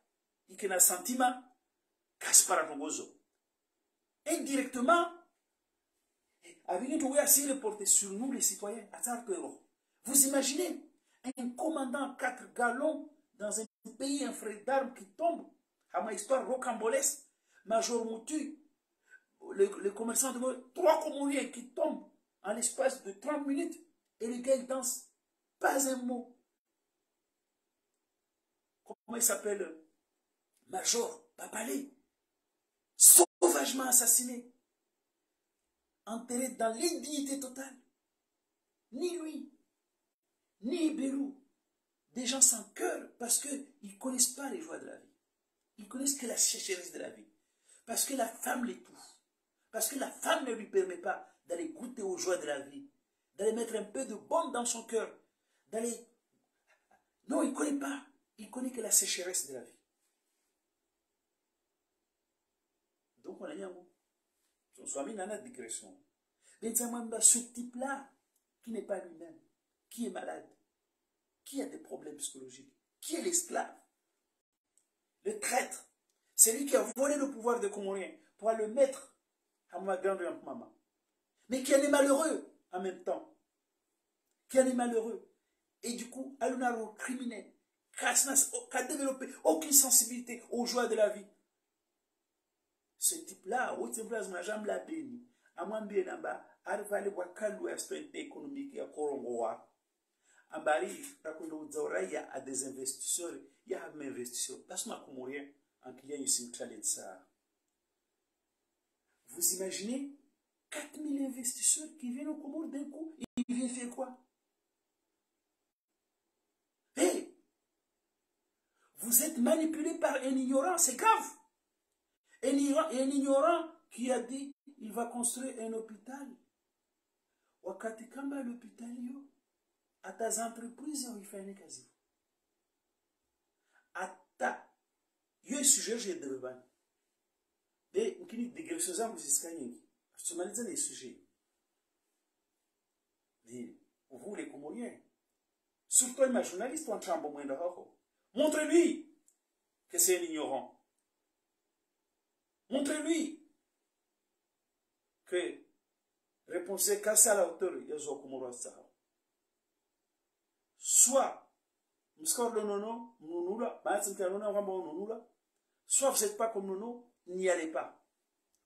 ikena sentiment casse para tongozo indirectement avec tongo ya si reporter sur nous les citoyens vous imaginez un commandant 4 galons dans un pays un frère d'armes qui tombe à ma histoire rocambolesque Major Moutu le commerçant de 3 Comoriens qui tombent en l'espace de 30 minutes, et les gars, ils dansent. Pas un mot. Comment il s'appelle? Major Papalé. Sauvagement assassiné. Enterré dans l'indignité totale. Ni lui, ni Belou. Des gens sans cœur, parce qu'ils ne connaissent pas les joies de la vie. Ils connaissent que la sécheresse de la vie. Parce que la femme l'étouffe. Parce que la femme ne lui permet pas d'aller goûter aux joies de la vie, d'aller mettre un peu de baume dans son cœur, d'aller... Non, il ne connaît pas. Il connaît que la sécheresse de la vie. Donc, on a dit un mot. On soit mis dans la digression. Mais ce type-là, qui n'est pas lui-même, qui est malade, qui a des problèmes psychologiques, qui est l'esclave, le traître, c'est lui qui a volé le pouvoir de Comorien pour le mettre à ma grande maman. Mais qui en est malheureux en même temps. Qui en est malheureux. Et du coup, Alunaro criminel, qui a développé aucune sensibilité aux joies de la vie. Ce type-là, au templage, n'a jamais la béni. À moins bien en bas, arrive à aller voir quel aspect économique à Korongoa. En Bari, il y a des investisseurs, il y a des investisseurs. Passe-moi comme rien, en qu'il y a une simple ça. Vous imaginez 4000 investisseurs qui viennent au Comores d'un coup, ils viennent faire quoi? Hey, vous êtes manipulé par un ignorant, c'est grave. Un ignorant qui a dit il va construire un hôpital wakati kama l'hôpital yo ata entreprise wifanye kazi ata yo sujet je de de ukini digression zangu zisikanye tumalize les sujets vous les Comoriens surtout les journalistes en chambre mwenda hoko montrez-lui que c'est un ignorant. Montrez-lui que réponse est cassée à la hauteur de ce Comoro Sahara. Soit, soit vous n'êtes pas comme nous, n'y allez pas.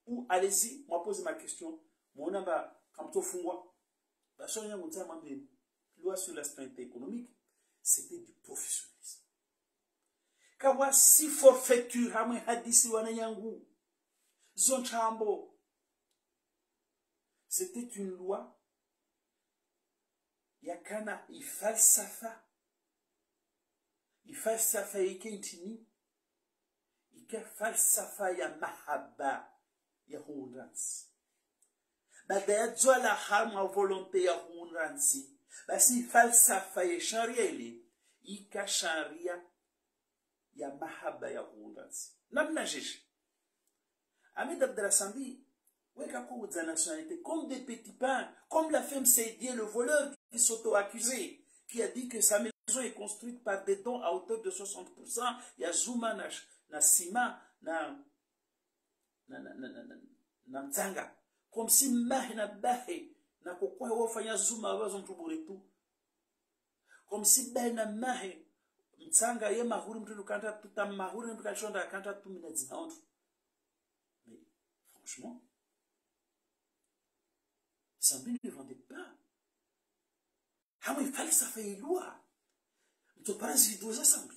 Ou allez-y, moi pose ma question. Mon nom va, quand tu fungwa, loi sur la stabilité économique, c'était du professionnalisme. Kawa si forfaiture hamwe hadisi wananyangu zonchambo, c'était une loi yakana ifalsafa yake intini ika falsafa ya mahaba ya hundansi baada ya zwala hamwa volonté ya hundansi basi falsafa ya sharia ile ika sharia ya mahaba ya hundansi namna jeshi Ahmed Abdelasambi weka pour la nationalité comme des petits pains, comme la femme Seydier, le voleur qui s'auto-accusé, qui a dit que sa maison est construite par des dons à hauteur de 60%, il y a Zuma na Sima na Mtanga, comme si mahi na bahe na kokwa wafanya Zuma wazo mtubure tu, comme si bahe na mahi Mtanga ye mahuri mtu kanta tuta mahuri mtu kashonda kanta tu minutes na ontu. Mais franchement Sambi ne vendait pas. Hamu ifali safa ilua. Mtoparazi vidoza Sambi.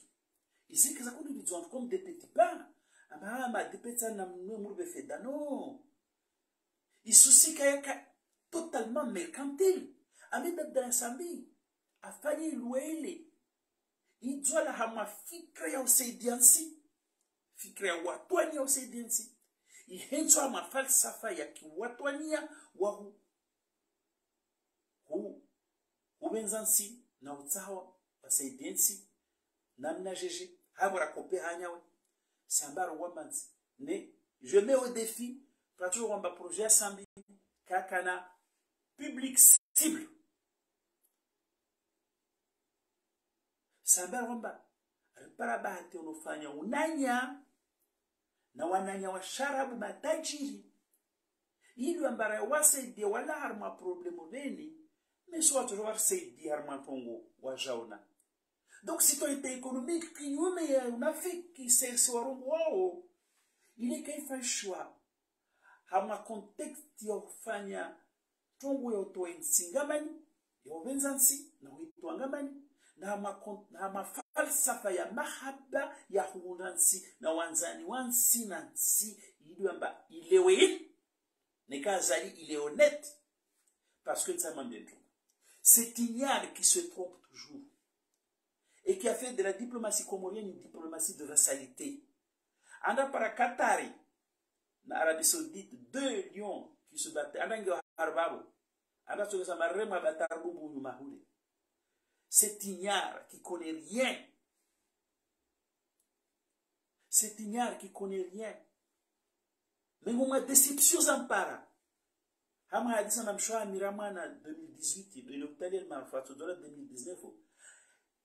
Izi kaza kundi vidoza comme des petits pains. Ama ma depeta na murbe feda. Non. Isusi kaya totalement mercantile. Ahmed Abdelasambi afanye iluele. Idwa la hama fikra ya usaidiansi. Fikra ya watwani ya usaidiansi. Ihenchwa mafalsafa ya kiwatwania wahu ubenzansi na utsawa basaidensi namna jeje habura kope hanyawe sambaro wamanzi ne je mets au défi plateau wamba projet Sambi kakana public cible sambaro wamba repara bahati unofanya unanya na wananya wa sharabu matajiri ili ambara wasaidie wala harma problemo beni mais soit toujours saidi harma tongo wa jauna. Donc citoyenneté économique qui nous met en Afrique qui c'est warongo wao il est qu'il fait choix harma contexte ya kufanya tongo ya to ensingamani ya wenzansi na witwangamani na harma falsafa ya mahaba ya hunansi na wanzani wansi nansi ili amba ilewe Nekazali, il est honnête. Parce que ça m'a bien tout. C'est Ignal qui se trompe toujours. Et qui a fait de la diplomatie comorienne une diplomatie de vassalité. Anda para Qatari, en Arabie Saoudite, 2 lions qui se battaient. Anda Harbabo. Anda Sogasamarema Batarbubu Mahoude. C'est Ignal qui connaît rien. C'est Ignal qui connaît rien. Mais une déception zampara. Hama hadisa na mshwa miramana 2018, de l'hôpital Marfato de 2019.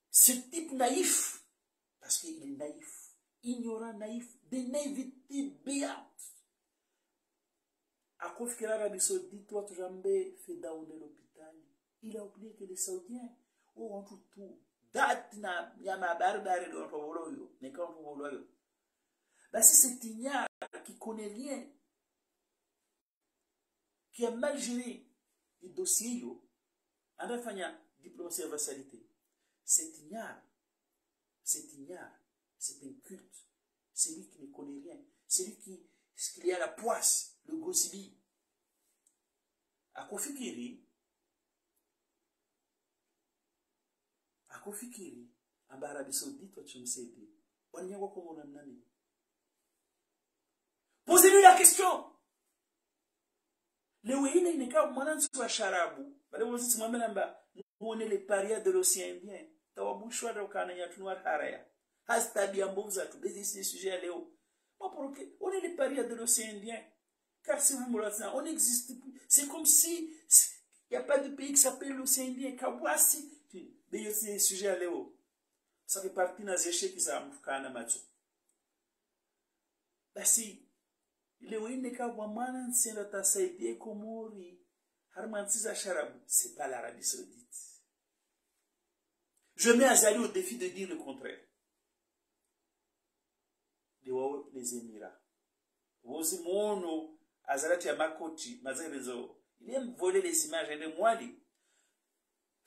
Ce type naïf, parce qu'il est naïf, ignorant, naïf, de naïveté béante. À cause que l'Arabie Saoudite, toi, tu jamais fait down de l'hôpital. Il a oublié que les Saoudiens, ont tout, date na yama barbare de l'entrevoloyo, mais quand vous voulez. Bah, si c'est ignare, qui connaît rien, qui a mal géré les dossiers, en affaire diplomatie et vassalité, c'est ignare, c'est un culte, c'est lui qui ne connaît rien, c'est lui qui a la poisse, le gozibi. À Kofikiri, en Arabie Saoudite, tu me sais, on y a comme on a nani. Posez-lui la question. Leo hii ni kama mwananchi wa sharabu. Bale waziti mwambe namba muone les parias de l'océan Indien. Tawabushwa da kana yatunwa haraya. Has tabia mbovu za tu bezi sujet leo. Moi pour que on est les parias de l'océan Indien. Car si vous me le dites, on n'existe plus. C'est comme si il n'y a pas de pays qui s'appelle l'océan Indien. Kawasi. Mais il y a des sujets à léo. Ça fait partie des échecs qui sont en match. Basi, léo, il n'est qu'à voir manan si on a saïdé komori. Harmantiza sharabu. C'est pas l'Arabie Saoudite. Je mets Azali au défi de dire le contraire. Les Émirats. Vozi mono, Azalati ya makoti, mazerezo. Il aime voler les images de mwali.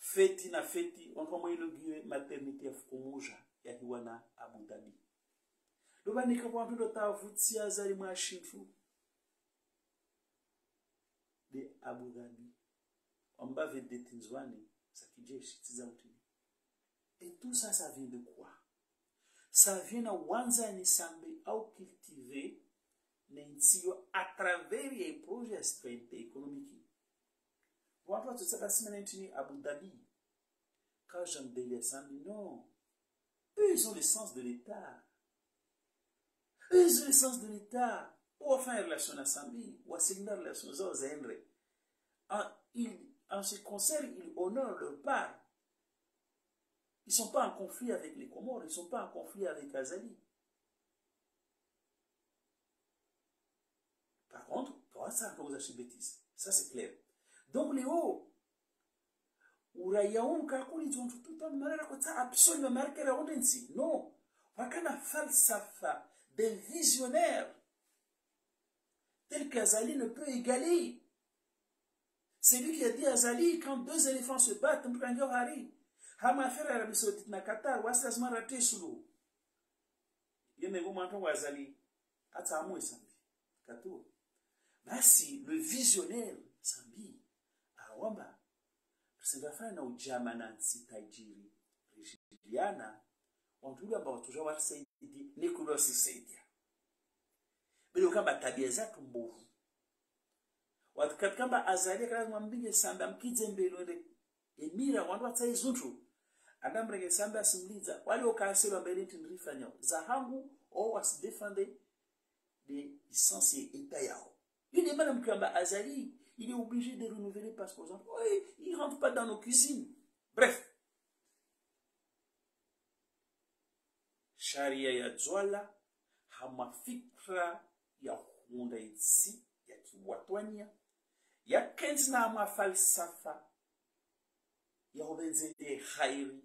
Feti na feti, on va inauguré maternité ya Fukumoja ya Hiwana Abu Dhabi. Loba nikapo mpendo tavuti Azali mwashifu de Abu Dhabi. On bave detinzwani sa kijeshi tizauti. Et tout ça, ça vient de quoi? Ça vient de wanza ni sambe au cultiver n'ensio à travers les projets économiques. Vous voyez tout ça parce que Abu Dhabi, quand j'en délai sambe, non. Eux, ils ont le sens de l'État. Eux, ils ont le sens de l'État. Ou enfin, relation à sambi, ou à signer relation aux Endre. En ce qui concerne, ils honorent leur part. Ils ne sont pas en conflit avec les Comores, ils ne sont pas en conflit avec Azali. Par contre, comment ça vous achetez bêtises? Ça c'est clair. Donc les hauts, Urayaum Kakuli, ils ont tout le temps de manière absolument marqué la ondensi. Non. Wakana falsafa des visionnaires tel qu'Azali ne peut égaler. C'est lui qui a dit à Azali, quand deux éléphants se battent, on prend Hari. Hama affaire Arabie Saoudite na Qatar, wasazma raté sulu. Yeme go manton Azali. Ata amu sambi. Kato. Basi le visionnaire sambi awamba. Tusengafanya na ujama na nsitaijiri. Rijiana wantuli ambao tujawa saidi nikulo sisaidia. Bilo kamba tabia zake mbovu. Wakati kamba Azali kana mbige samba mkidze mbelonde. Emira wandu watsai zuntu. Adambrege samba simliza. Wali okaselo mbele tinrifanya. Zahangu o wasidefende des licences état yao. Il est madame Kamba Azali, il est obligé de renouveler parce que oui, il ne rentre pas dans nos cuisines. Bref. Sharia ya Zwala, hamafikra ya hunda itsi, ya kiwatwania, ya kenzina hama falsafa, ya obenzete khairi,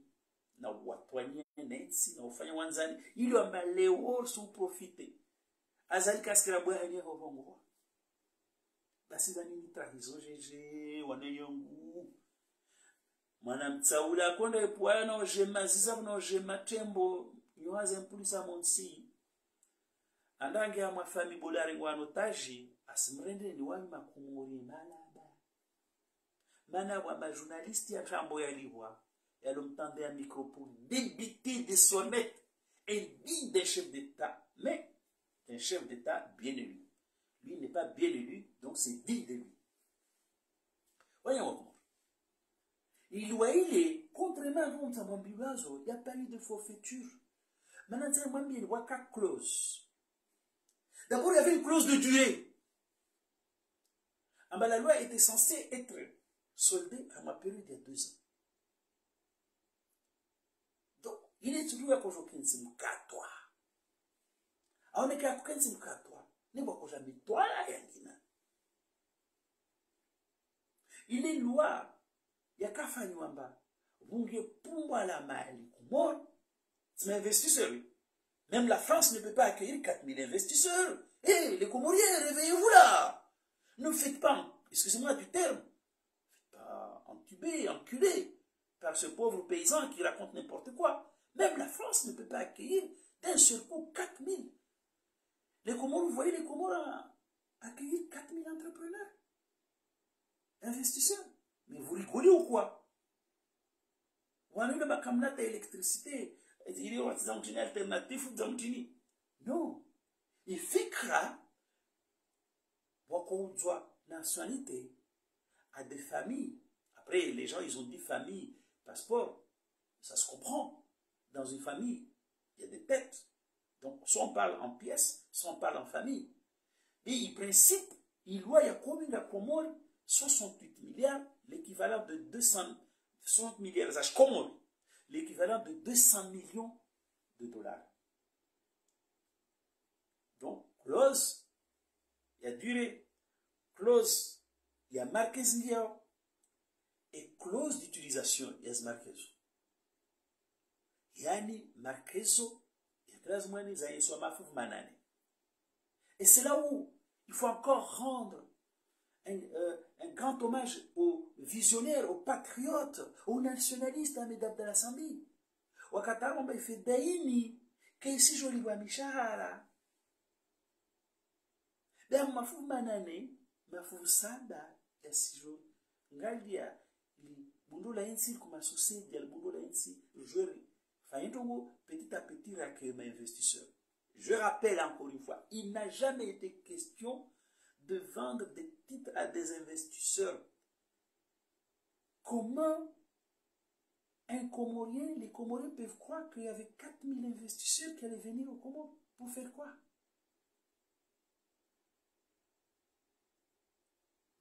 na watwania netsi, na ufanya wanzani, ili wa maleo su profite. Azali kaskira bwa ene hovongo. Basi dani nitrahizo jeje, wane yongu. Mwana mtsaula konda epuaya na ojema, zizabu na ojema tembo, nyohaze mpulisa monsi. Andange ya mafami bolari wano taji, asimrende ni wani makumuri malaba. Mana wa majournalisti ya trambo ya liwa, ya lomtande ya micropole, débité de sonnet, indigne des chefs d'État, mais un chef d'État bien élu. Lui n'est pas bien élu, donc c'est digne de lui. Voyons. Il est contrairement à il n'y a pas eu de forfaiture. Maintenant, il y a une clause. D'abord, il y avait une clause de durée. La loi était censée être soldée à ma période il y a 2 ans. Donc, il est toujours à conjoquer une simkatoire. On est qu'à conjoquer une simkatoire. Il est loi ya kafanywamba bunge pumba la mali kumon c'est investisseurs. Même la France ne peut pas accueillir 4000 investisseurs. Hé, les Comoriens, réveillez-vous là. Ne faites pas, excusez-moi du terme, pas entubé, enculé par ce pauvre paysan qui raconte n'importe quoi. Même la France ne peut pas accueillir d'un seul coup 4000. Les Comores, vous voyez les Comores accueillir 4000 entrepreneurs, investisseurs. Mais vous rigolez ou quoi? Vous avez même comme électricité, il y a une alternative non. Il fait cra, nationalité, à des familles. Après, les gens, ils ont dit famille, passeport. Ça se comprend. Dans une famille, il y a des têtes. Donc, soit on parle en pièces, soit on parle en famille. Mais en principe, il y a combien de Comores 68 milliards, l'équivalent de 260 milliards de Comores, l'équivalent de 200 millions de dollars. Donc, clause, il y a durée, clause, il y a marquez et clause d'utilisation, il y a marquez. Yani marquezo, il y a clause moyenne, il y a mafouf manane. Et c'est là où il faut encore rendre un grand hommage aux visionnaires, aux patriotes, aux nationalistes, à Mesdames de la Sambi. Wakatara mba ifedaini, keisi joli wa mishahara. Bea mafufu manane, mafufu saba ya sijo. Ngalia, bundula insi kuma société, bundula insi, joueur, petit à petit, recueillir mes investisseurs. Je rappelle encore une fois, il n'a jamais été question de vendre des titres à des investisseurs. Comment un Comorien, les Comoriens peuvent croire qu'il y avait 4000 investisseurs qui allaient venir au Comores pour faire quoi?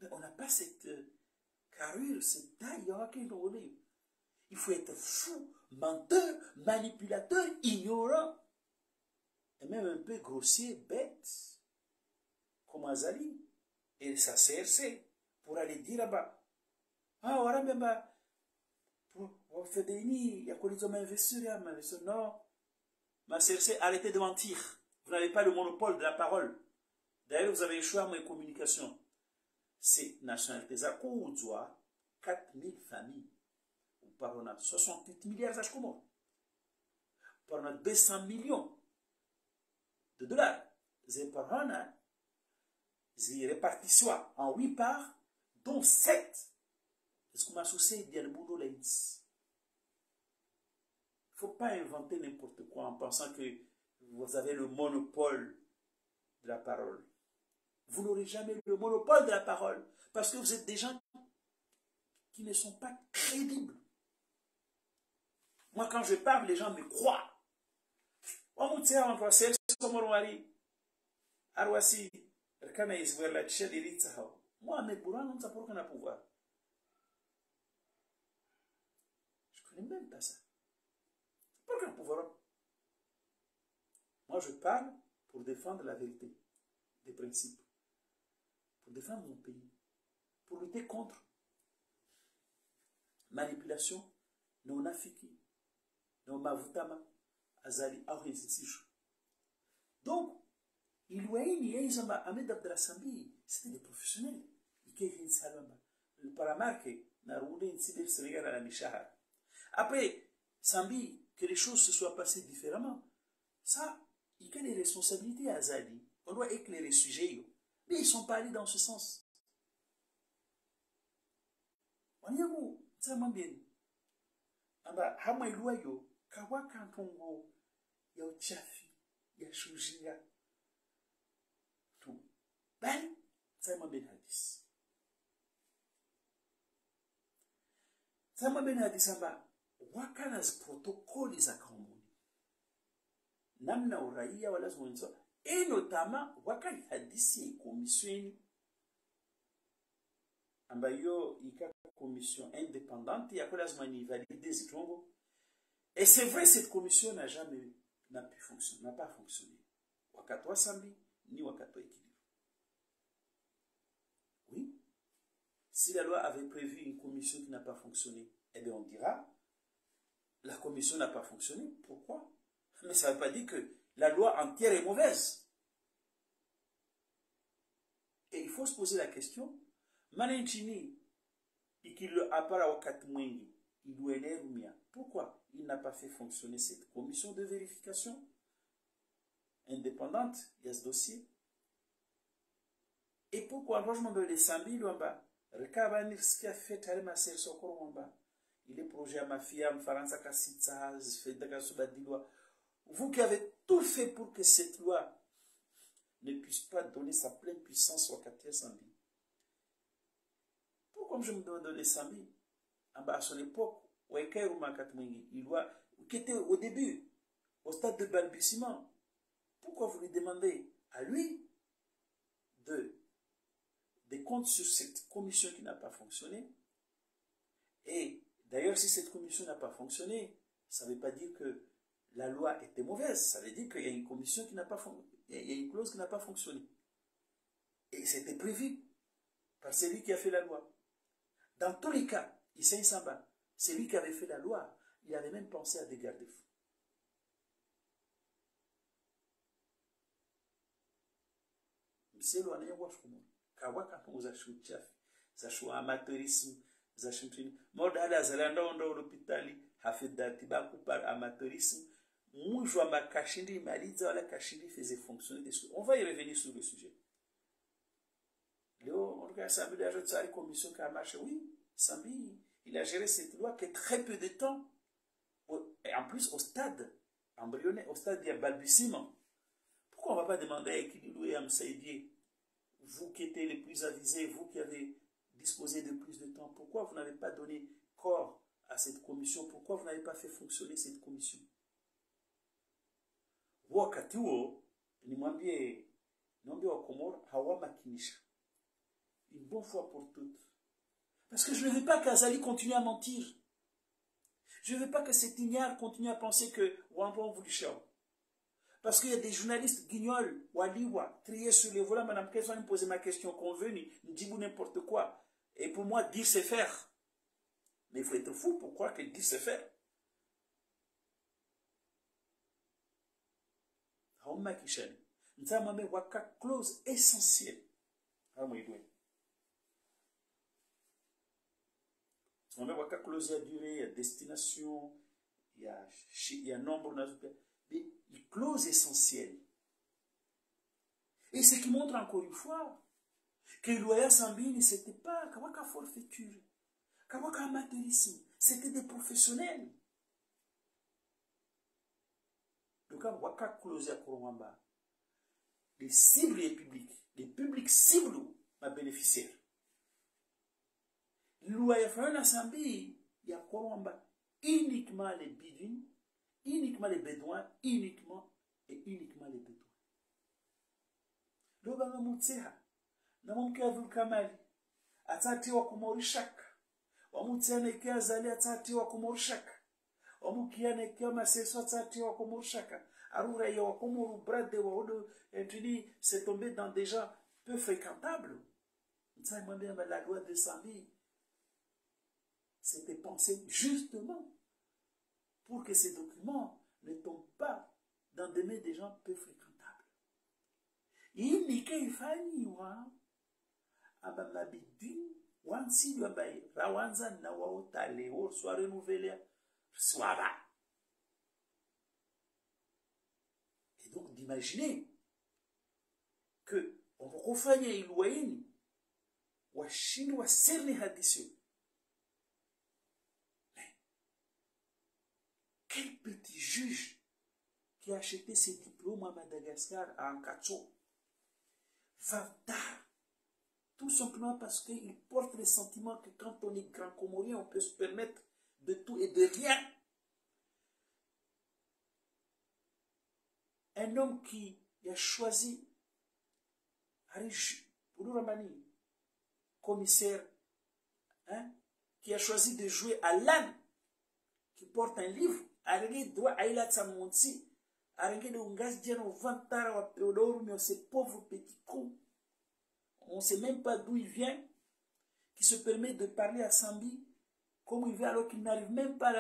Mais on n'a pas cette carrure, cette taille. Il faut être fou, menteur, manipulateur, ignorant, et même un peu grossier, bête, comme Azali et sa CRC, pour aller dire là-bas, ah, voilà, même, pour faire des nids, il y a quoi les hommes investisseurs, non, ma CRC, arrêtez de mentir. Vous n'avez pas le monopole de la parole. D'ailleurs, vous avez échoué à mes communications. C'est nationalité Zako ou Zoua, 4000 familles. Nous parlons de 68 milliards d'H Comores. Nous parlons de 200 millions de dollars. Nous parlons de répartition en 8 parts, dont 7. Est-ce qu'on m'a associé à boulot là? Il ne faut pas inventer n'importe quoi en pensant que vous avez le monopole de la parole. Vous n'aurez jamais le monopole de la parole parce que vous êtes des gens qui ne sont pas crédibles. Moi, quand je parle, les gens me croient. Moi, je connais même pas ça. Pourquoi pouvoir? Moi, je parle pour défendre la vérité, des principes, pour défendre mon pays, pour lutter contre manipulation, non afiki, non mavutama, azali, donc, il y a Ahmed Abdallah Sambi, c'était des professionnels. Le paramarque, n'a roulé une cyber Sénégal à la Michahar. Après, Sambi, que les choses se soient passées différemment, ça, il y a des responsabilités à Azali. On doit éclairer le sujet. Mais ils ne sont pas allés dans ce sens. On y a où? Ça m'a bien. Aba, hama iluayo, kawa kantongo, ya uchafi, ya shujinga, tout. Ben, ça m'a bien hadis. Ça m'a bien hadis, aba, wakana zi protokoli za kaumuni. Namna uraia wala zmonzo. Et notamment, wakani hadisi commission ambayo ika commission indépendante, ya kola zmani validé zitongo. Et c'est vrai, cette commission n'a pu fonctionner, n'a pas fonctionné. Wakatwa Sambi, ni Wakatwa Équilibre. Oui. Si la loi avait prévu une commission qui n'a pas fonctionné, eh bien on dira, la commission n'a pas fonctionné. Pourquoi? Mais ça ne veut pas dire que la loi entière est mauvaise. Et il faut se poser la question, Manenchini, et qu'il le appara au Katmwengi, il doit énerver. Pourquoi il n'a pas fait fonctionner cette commission de vérification indépendante? Il y a ce dossier. Et pourquoi je m'en vais les Sambi, il est projet à ma fille, vous qui avez tout fait pour que cette loi ne puisse pas donner sa pleine puissance au Katia Sambi. comme je me donnais Sambi, à son époque, qui était au début, au stade de balbutiement, pourquoi vous lui demandez à lui des comptes sur cette commission qui n'a pas fonctionné? Et d'ailleurs, si cette commission n'a pas fonctionné, ça ne veut pas dire que la loi était mauvaise, ça veut dire qu'il y a une commission qui n'a pas il y a une clause qui n'a pas fonctionné. Et c'était prévu par celui qui a fait la loi. Dans tous les cas, Hissène Samba, celui qui avait fait la loi, il avait même pensé à des garde-fous. Mselo anayewa shumu kawaka kuza shuchafi za shu amateurisme za shimtini modala zalanda ndo hospitali hafidati baku par amateurisme mujwa makashindi maliza wala kashindi faisait fonctionner des choses. On va y revenir sur le sujet. Léo, on regarde Sambi de la commission qui a marché. Oui, Sambi, il a géré cette loi qui est très peu de temps. Et en plus, au stade embryonnaire, au stade de balbutiement. Pourquoi on ne va pas demander à Ekililou et à Msaïdier, vous qui étiez les plus avisés, vous qui avez disposé de plus de temps, pourquoi vous n'avez pas donné corps à cette commission? Pourquoi vous n'avez pas fait fonctionner cette commission? Wakati huo, nimwambie wa Komoro hawamakinisha. Une bonne fois pour toutes. Parce que je ne veux pas qu'Azali continue à mentir. Je ne veux pas que cet ignare continue à penser que Wambon vous le. Parce qu'il y a des journalistes guignols, Waliwa, triés sur les volants. Madame Kesson me posait ma question convenue, me dit n'importe quoi. Et pour moi, dire c'est faire. Mais il faut être fou pour croire que dire c'est faire. Hauma Kishen. Nous avons une clause essentielle. On a une clause à durée, il y a destination, il y a nombre, mais une clause essentielle. Et ce qui montre encore une fois que Loya Sambini, ce n'était pas Kawaka forfaiture, Kawaka amateurisme, c'était des professionnels. Donc, Waka clause à Koromamba, les cibles les publics cibles, ma bénéficiaire. Loya Fana Sambi, il y a Koromamba, uniquement les bidouins, uniquement les bédouins, uniquement les bédouins. Loba na mutseha, na mumke avul kamali, atatiwa kumorishaka, wamutiane kia zali atatiwa kumorishaka, wamukiane kia maseso atatiwa kumorishaka, arura ya wakomoru brade wa odo, entuni, c'est tombé dans des gens peu fréquentables. Mtsa mwambia la loi de Sambi, c'était pensé justement pour que ces documents ne tombent pas dans des mains des gens peu fréquentables. Il ifanywa abamabidi wansi babai rawanza na waotale o soit renouvelé soit bas. Et donc d'imaginer que on refanye iluaini washini waserni hadisio. Mais quel petit juge qui a acheté ses diplômes à Madagascar à Ankacho va tard, tout simplement parce qu'il porte le sentiment que quand on est grand comorien, on peut se permettre de tout et de rien. Un homme qui a choisi, pour Ramani, commissaire, hein, qui a choisi de jouer à l'âne, qui porte un livre, Arrêtez droit à Ilat Samonsi, Arrêtez de Ungas Diano Vantara wa Péodoro, mais ces pauvres petits cons, on ne sait même pas d'où il vient, qui se permet de parler à Sambi comme il veut alors qu'il n'arrive même pas à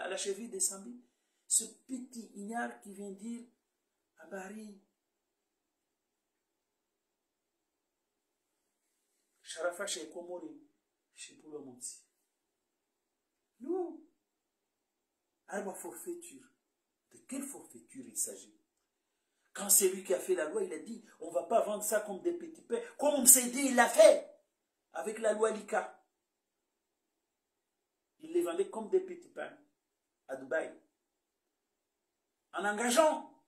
la cheville de Sambi. Ce petit ignare qui vient dire à Bari, Sharafa chez Komori, chez Poulomonsi. Non. Alors, forfaiture. De quelle forfaiture il s'agit? Quand c'est lui qui a fait la loi, il a dit, on ne va pas vendre ça comme des petits pains. Comme on s'est dit, il l'a fait avec la loi Lika. Il les vendait comme des petits pains à Dubaï. En engageant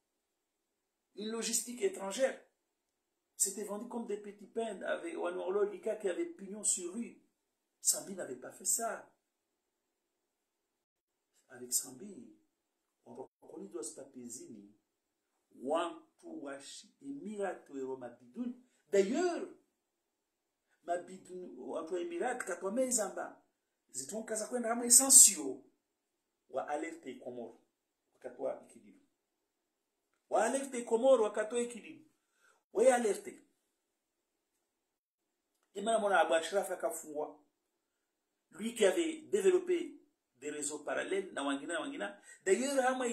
une logistique étrangère. C'était vendu comme des petits pains avec Wanouarlo Lika qui avait pignon sur rue. Sambi n'avait pas fait ça. Avec Sambi, on reconnaît doit se papezini. Wantu washi emiratu ewa mabiduni. D'ailleurs, mabiduni wantu emiratu katwa mezamba. Zitonkaza kwenda kama essentiaux wa alerte Komoro wakatwa ikidili. Wa alerte Komoro wakatwa ikidili. We alerte. Imana mona Abashraf akafungwa. Lui qui avait développé des réseaux parallèles na wangina. D'ailleurs hama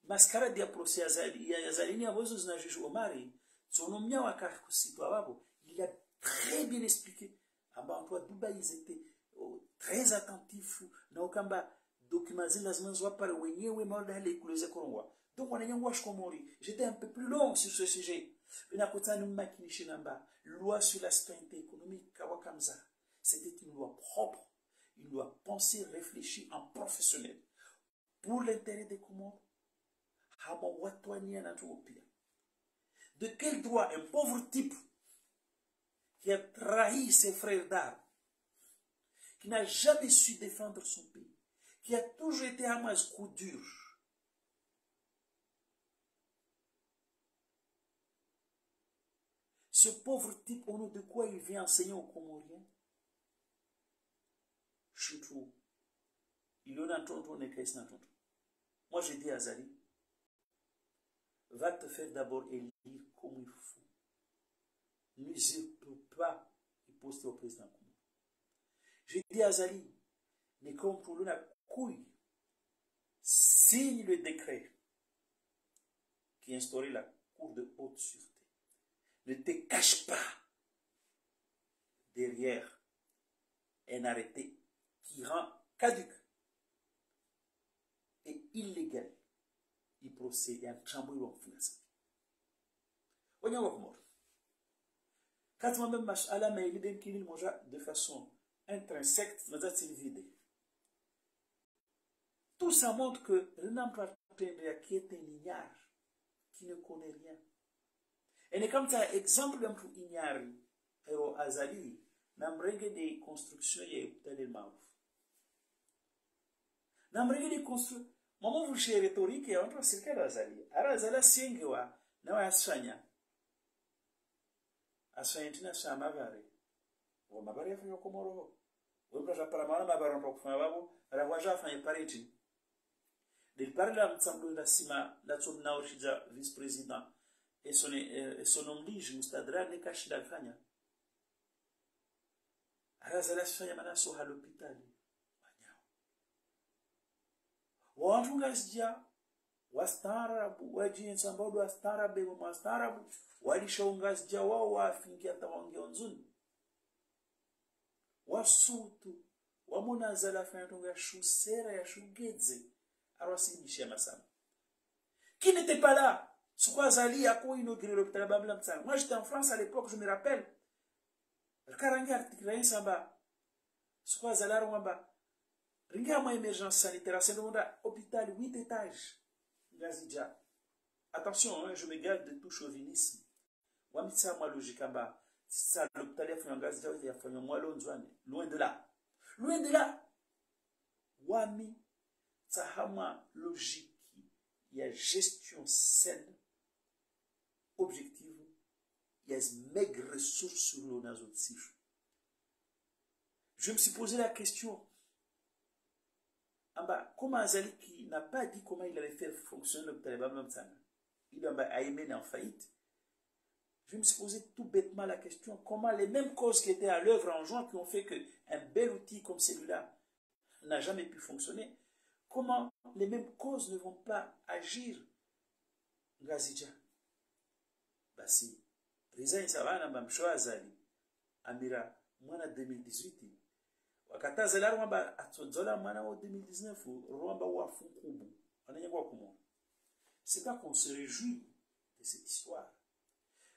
mascarade ya procès ya Zalini abozo zinajuju Omari. Sonomnya wakakusitwa babo. Il a très bien expliqué. Amba Antoine Dubaï ils étaient très attentifs na okamba documents lazima zwa pale wenyewe mada ile kuleze korongwa. Donc on a nyangwa Komori. J'étais un peu plus long sur ce sujet. Benakotani makinishe namba loi sur la citoyenneté économique kawakamza. C'était une loi propre. Il doit penser, réfléchir en professionnel. Pour l'intérêt des Comores, de quel droit un pauvre type qui a trahi ses frères d'armes, qui n'a jamais su défendre son pays, qui a toujours été à un coup dur, ce pauvre type, au nom de quoi il vient enseigner aux Comoriens? Chutou, il en a tonton et qu'est-ce tonton. Moi j'ai dit à Zali, va te faire d'abord élire comme il faut. N'usurpe pas et poster au président. J'ai dit à Zali, mais comme pour la couille, signe le décret qui instaurait la cour de haute sûreté. Ne te cache pas derrière un arrêté qui rend caduc et illégal. Il procède à un chambouille en finance. On y a un mort. Quand on même à la main, il qu'il mange de façon intrinsèque, mais c'est vide. Tout ça montre que Renan Pratendria qui est un ignare, qui ne connaît rien. Et comme ça, exemple d'un peu ignare, Hero Azali, n'a pas des constructions et tel maouf. N'a pas des constructions. Maman vous chez rhétorique et entre c'est quel Azali. Arazala singewa, na asfanya. Asfanya tina sa mavare. Ou mavare ya fanyo Komoro. Ou mbraja para mala mavare on kufanya babu, rawaja fanya pareti. Del parle la mtsambo la sima la tsomna oshija vice-président et son omlige mustadra ne kashi la fanya. Arazala sfanya manaso à l'hôpital. Wajungazia wastarabu wajinsi ambao wastarabu wastarabu walishaungazia wao wafingia tawangeonzuni wasutu wamunazala fanyatonga shusera ya shugedze arwasibishia masama qui n'était pas là ce quoi Zali a quoi inauguré l'hôpital Babla Mtsanga. Moi j'étais en France à l'époque, je me rappelle le karangi article samba ce quoi Zali arwamba ringa ma émergence sanitaire, c'est un hôpital 8 étages. Gazidja. Attention, hein, je me garde de tout chauvinisme. Wamitsa ma logique en bas. Ça, l'hôpital a fait un Gazidja, il a fait un mois loin de là. Loin de là. Wami, ça a ma logique. Il y a gestion saine, objective. Il y a une maigre ressource sur le nasotique. Je me suis posé la question. Comment Azali qui n'a pas dit comment il allait faire fonctionner l'hôpital Babla Mtsanga, il a aimé en faillite. Je me suis posé tout bêtement la question, comment les mêmes causes qui étaient à l'œuvre en juin, qui ont fait qu'un bel outil comme celui-là n'a jamais pu fonctionner, comment les mêmes causes ne vont pas agir? Gazidja. Bah si, Rizaïn Savana Bamsho Azali, Amira, moi en 2018, wakataza la rwamba atodzola mwana wa 2019 rwamba wa funkubu ananyangwa kumo. C'est pas qu'on se réjouit de cette histoire,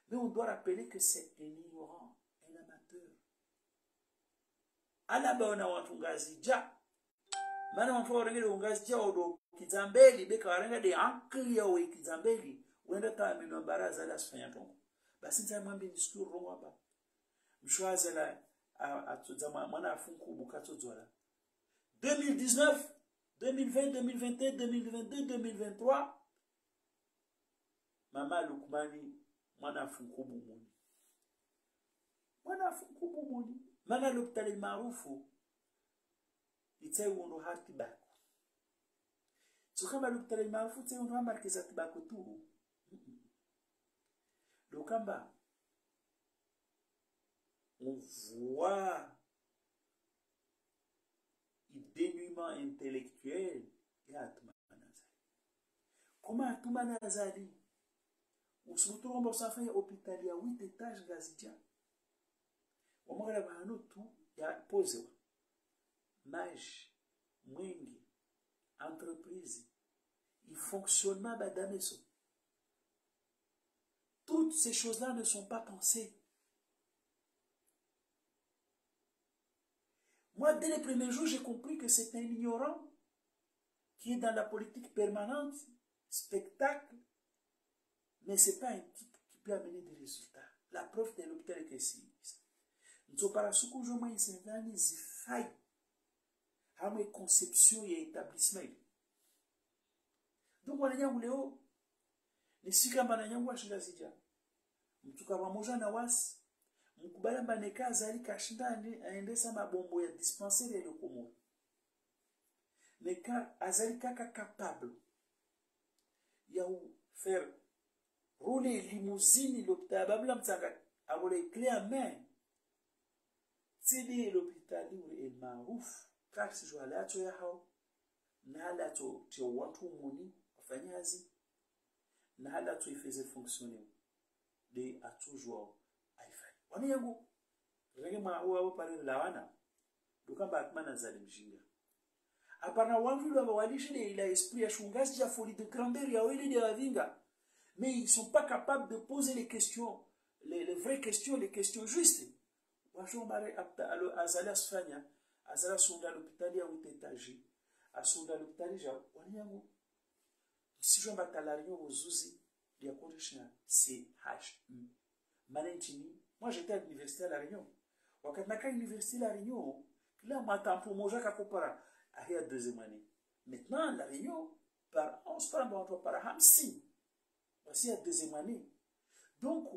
mais on doit rappeler que c'est un ignorant, un amateur. Alaba ona watu Ngazija mana watu warengele Ngazija odo kizambeli beka warenga de ankli ya we kizambeli wenda ta mino baraza la sfanya tongo basi nza mwambi discours rwamba mshwaza la atsodzama mwana afunku bukato dzwala 2019 2020 2021 2022 2023 mama Lukmani mwana afunku bumuni mana lopitali maarufu itsai wondo hati bako so kama lopitali maarufu itsai wondo markeza tibako tu lokamba on voit le dénuement intellectuel et Atoumana. Comment Atoumana Zali? On se retrouve en Bourg-Saint-Fay, hôpital, il y a 8 étages gazidiens. Au moment où il y a un autre tout, il y a posé. Mage, Mwingi, entreprise, il fonctionne mal, madame. Toutes ces choses-là ne sont pas pensées. Moi, dès les premiers jours, j'ai compris que c'est un ignorant qui est dans la politique permanente, spectacle, mais ce n'est pas un type qui peut amener des résultats. La preuve de l'hôpital est que si. Nous sommes pas là, ce que je m'ai dit, c'est faille. À mes conceptions et établissements. Donc, on a dit, les sikamba na nyangu ashinda zija. Mtukawa moja na wasi. Mkubala mbaneka azali kashinda aendesa mabombo ya dispensaire ya lokomo. Neka azali kaka capable ya faire rouler limousine l'hôpital. Babla mtsanga abole clé en main. Tsidi l'hôpital est maarufu. Car si je vais aller à hao na hala to watu muni wafanyazi na hala to ifeze fonctionner de a toujours haifai wani yangu rege maua pale lawana dukamba atmana zalim jinga apana wangu lo walishi il a esprit ya shungazi ya folie de grandeur ya wele de la vinga mais ils sont pas capables de poser les questions les vraies questions, les questions justes. Wajou mare apta alo azali asfanya azala sunda l'hôpital ya 8 étages asunda l'hôpital ja wani yangu si je m'attalario aux uzi ya condition CHU manentini. Moi j'étais à l'université à La Réunion wakati naka université La Réunion kila matampo moja kakopara il y a 2e année. Maintenant La Réunion par 11 par hamsi voici il y a 2e année. Donc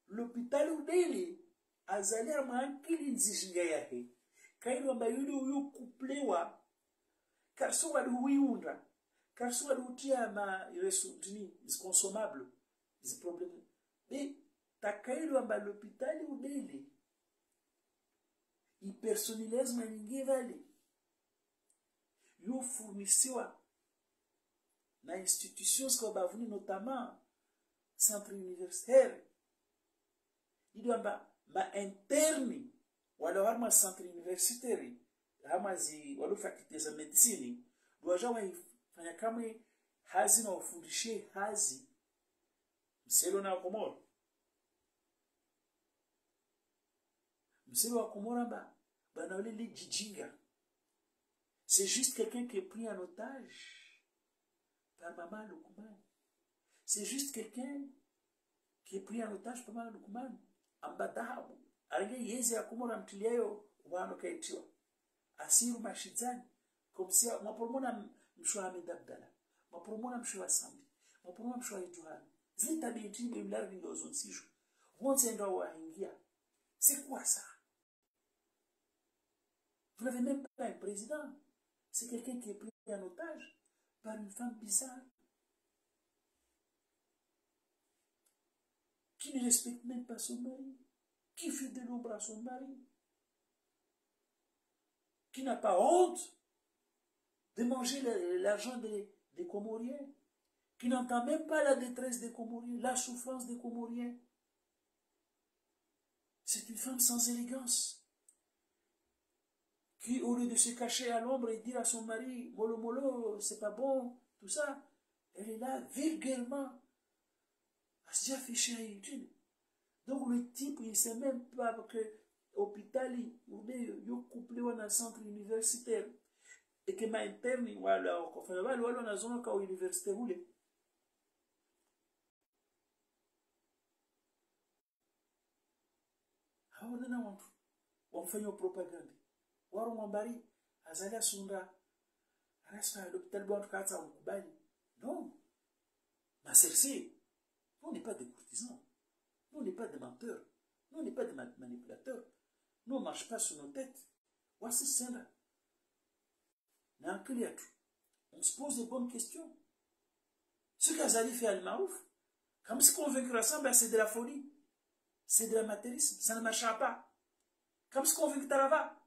l'hôpital udeli azali amankili nzishinga yake kailo mbayulu uyu kuplewa karso wadu wiunda karso wadu utia ma resutini is consommable is problem et takailo amba l'hôpital udeli i personnalisme ningi vali yu fournisiwa na institutions ko bavuni notamment centre universitaire ido amba ma interni wala harma centre universitaire hama zi wala faculty za medicine doja wafanya kama hazi na ufundishe hazi mselo na Komoro mselo wa Komoro amba bana wale li jijinga. C'est juste quelqu'un qui est pris en otage par Maman Lukman. C'est juste quelqu'un qui est pris en otage par Maman Lukman. Ambadahabu. Aringe yezi ya Komoro mtiliayo wano kaitiwa. Asiru mashizani. Comme si mwaporomona mshwa Ahmed Abdallah. Mwaporomona mshwa Sambi. Mwaporomona mshwa Ijuhani. Zita binti mlargi ndo zonsijo. Wonse ndo wa ingia. C'est quoi ça? Vous n'avez même pas un président. C'est quelqu'un qui est pris en otage par une femme bizarre. Qui ne respecte même pas son mari. Qui fait de l'ombre à son mari. Qui n'a pas honte de manger l'argent des Comoriens. Qui n'entend même pas la détresse des Comoriens, la souffrance des Comoriens. C'est une femme sans élégance. Qui, au lieu de se cacher à l'ombre et dire à son mari, mollo mollo, c'est pas bon, tout ça, elle est là vulgairement à se dire afficher à YouTube. Donc le type, il ne sait même pas que l'hôpital, il est couplé dans un centre universitaire. Et que ma interne, ou alors, enfin, là, on a zone à l'université roulée. Ah, on en a un. wamfanya propaganda waro mwambari azali asunda resta l'hôpital bon katsa mkubali non ma Cersei on n'est pas des courtisans, nous on n'est pas des menteurs, nous on n'est pas des manipulateurs, nous on marche pas sur nos têtes. Voici ça. On se pose des bonnes questions. Ce qu'Azali fait à Al-Marouf, comme se convaincre ensemble, c'est de la folie, c'est de l'amateurisme, ça ne marchera pas. Comme se convaincre Tarava.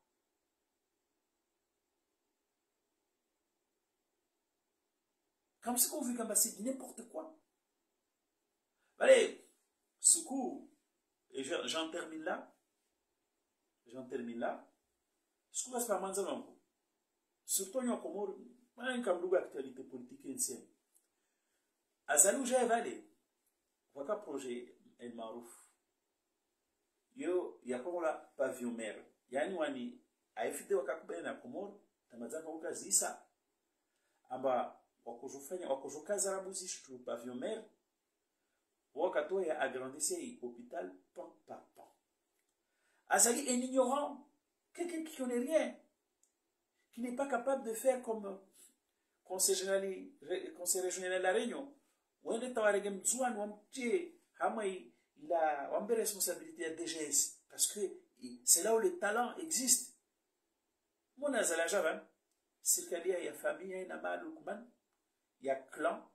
Comme se convaincre c'est n'importe quoi. Allez, Soukou, et j'en termine là. Soukou va se faire manzer un peu. Surtout, il y a une actualité politique ancienne. Azalou Jaevale, voilà projet El Marouf. Yo, il y a comme la pavillon mer. Yani wani, a effecté wakakubele na Komoro, tamazaka ukazisa, amba wakujufanya zarabuzi tu pavillon mer, wakato ya agrandissé l'hôpital pan par pan. Azali un ignorant, quelqu'un qui connaît rien, qui n'est pas capable de faire comme conseil régional de la Réunion. Ou est tawaregem zouan wamtie hamai il a une responsabilité à DGS parce que c'est là où le talent existe. Mon azala javan, c'est qu'il y a famille, il y a mal il y a clan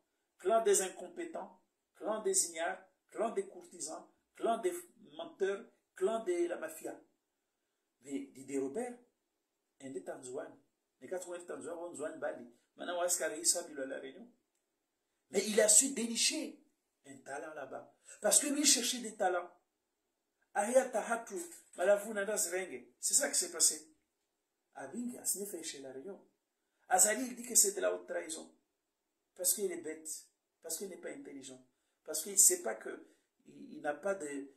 des incompétents, clan des ignares, clan des courtisans, clan des menteurs, clan de la mafia. Mais Didier Robert, un des Tanzouan, les 80 Tanzouan, on Zouan Bali. Maintenant, on va réussir à la Réunion. Mais il a su dénicher un talent là-bas. Parce que lui cherchait des talents. C'est ça qui s'est passé. Abinga, ce n'est fait chez la Réunion. Azali, il dit que c'est de la haute trahison. Parce qu'il est bête. Parce qu'il n'est pas intelligent. Parce qu'il ne sait pas qu'il n'a pas de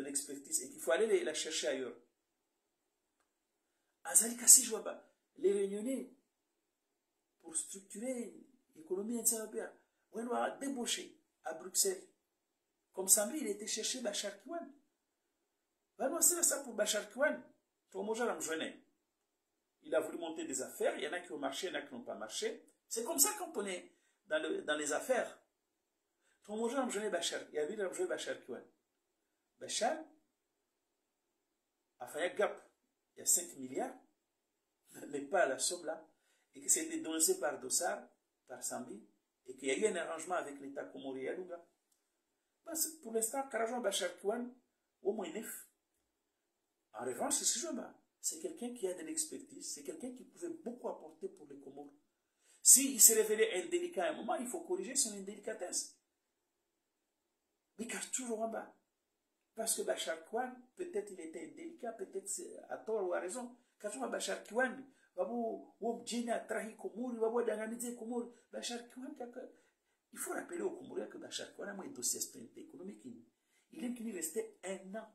l'expertise et qu'il faut aller la chercher ailleurs. Azali Kassi Jouaba, les Réunionnais, pour structurer l'économie internationale, on doit débaucher à Bruxelles. Comme Samri, il était cherché Bachar Kiwan. Vraiment, c'est ça pour Bachar Kiwan. Il a voulu monter des affaires. Il y en a qui ont marché, il y en a qui n'ont pas marché. C'est comme ça quand on est dans les affaires. Bachar, il y a vu Bachar Kiwan. Bachar a fait un gap. Il y a 5 milliards, mais pas la somme là. Et que c'était dénoncé par Dossard, par Sambi, et qu'il y a eu un arrangement avec l'État Comorien et Alouga. Pour l'instant, Karajan Bachar Kiwan, au moins 9. En revanche, c'est quelqu'un qui a de l'expertise, c'est quelqu'un qui pouvait beaucoup apporter pour les Comores. S'il s'est révélé indélicat à un moment, il faut corriger son indélicatesse. Mais car toujours en bas. Parce que Bachar Kiwan, peut-être il était indélicat, peut-être à tort ou à raison. Quand on a Bachar Kiwan, il faut rappeler aux Comoriens que Bachar Kiwan a un dossier économique. Il est venu rester 1 an.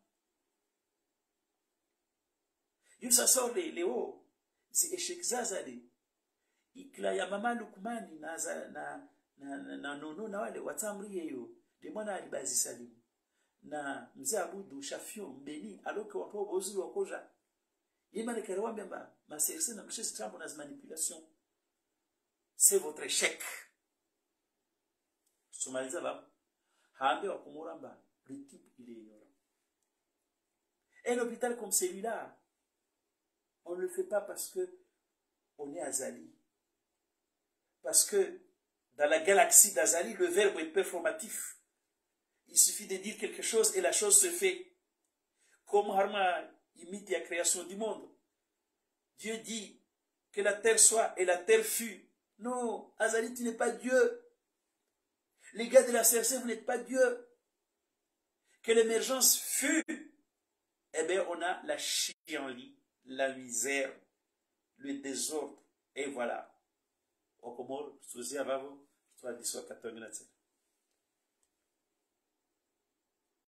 Il sort les hauts. C'est échec Zazali. Il y a maman Lukmani na nono na wale watamri yeyo. De mwana alibazi salimu. Na mzee Abudu Shafio Mbeni alors que wako bozu wakoja. Yemane kerewa mbemba ma Cersei na mchezi trambo na manipulation. C'est votre échec. Somaliza ba. Haambe wa Komoramba, le type il est ignorant. Un hôpital comme celui-là, on ne le fait pas parce que on est Azali. Parce que dans la galaxie d'Azali, le verbe est performatif. Il suffit de dire quelque chose et la chose se fait. Comme Harma imite la création du monde. Dieu dit que la terre soit et la terre fut. Non, Azali, tu n'es pas Dieu. Les gars de la Cersei, vous n'êtes pas Dieu. Que l'émergence fut. Eh bien, on a la chienlit, la misère, le désordre. Et voilà. Au Comore, Souzi Avavo, 3 10 14 minutes.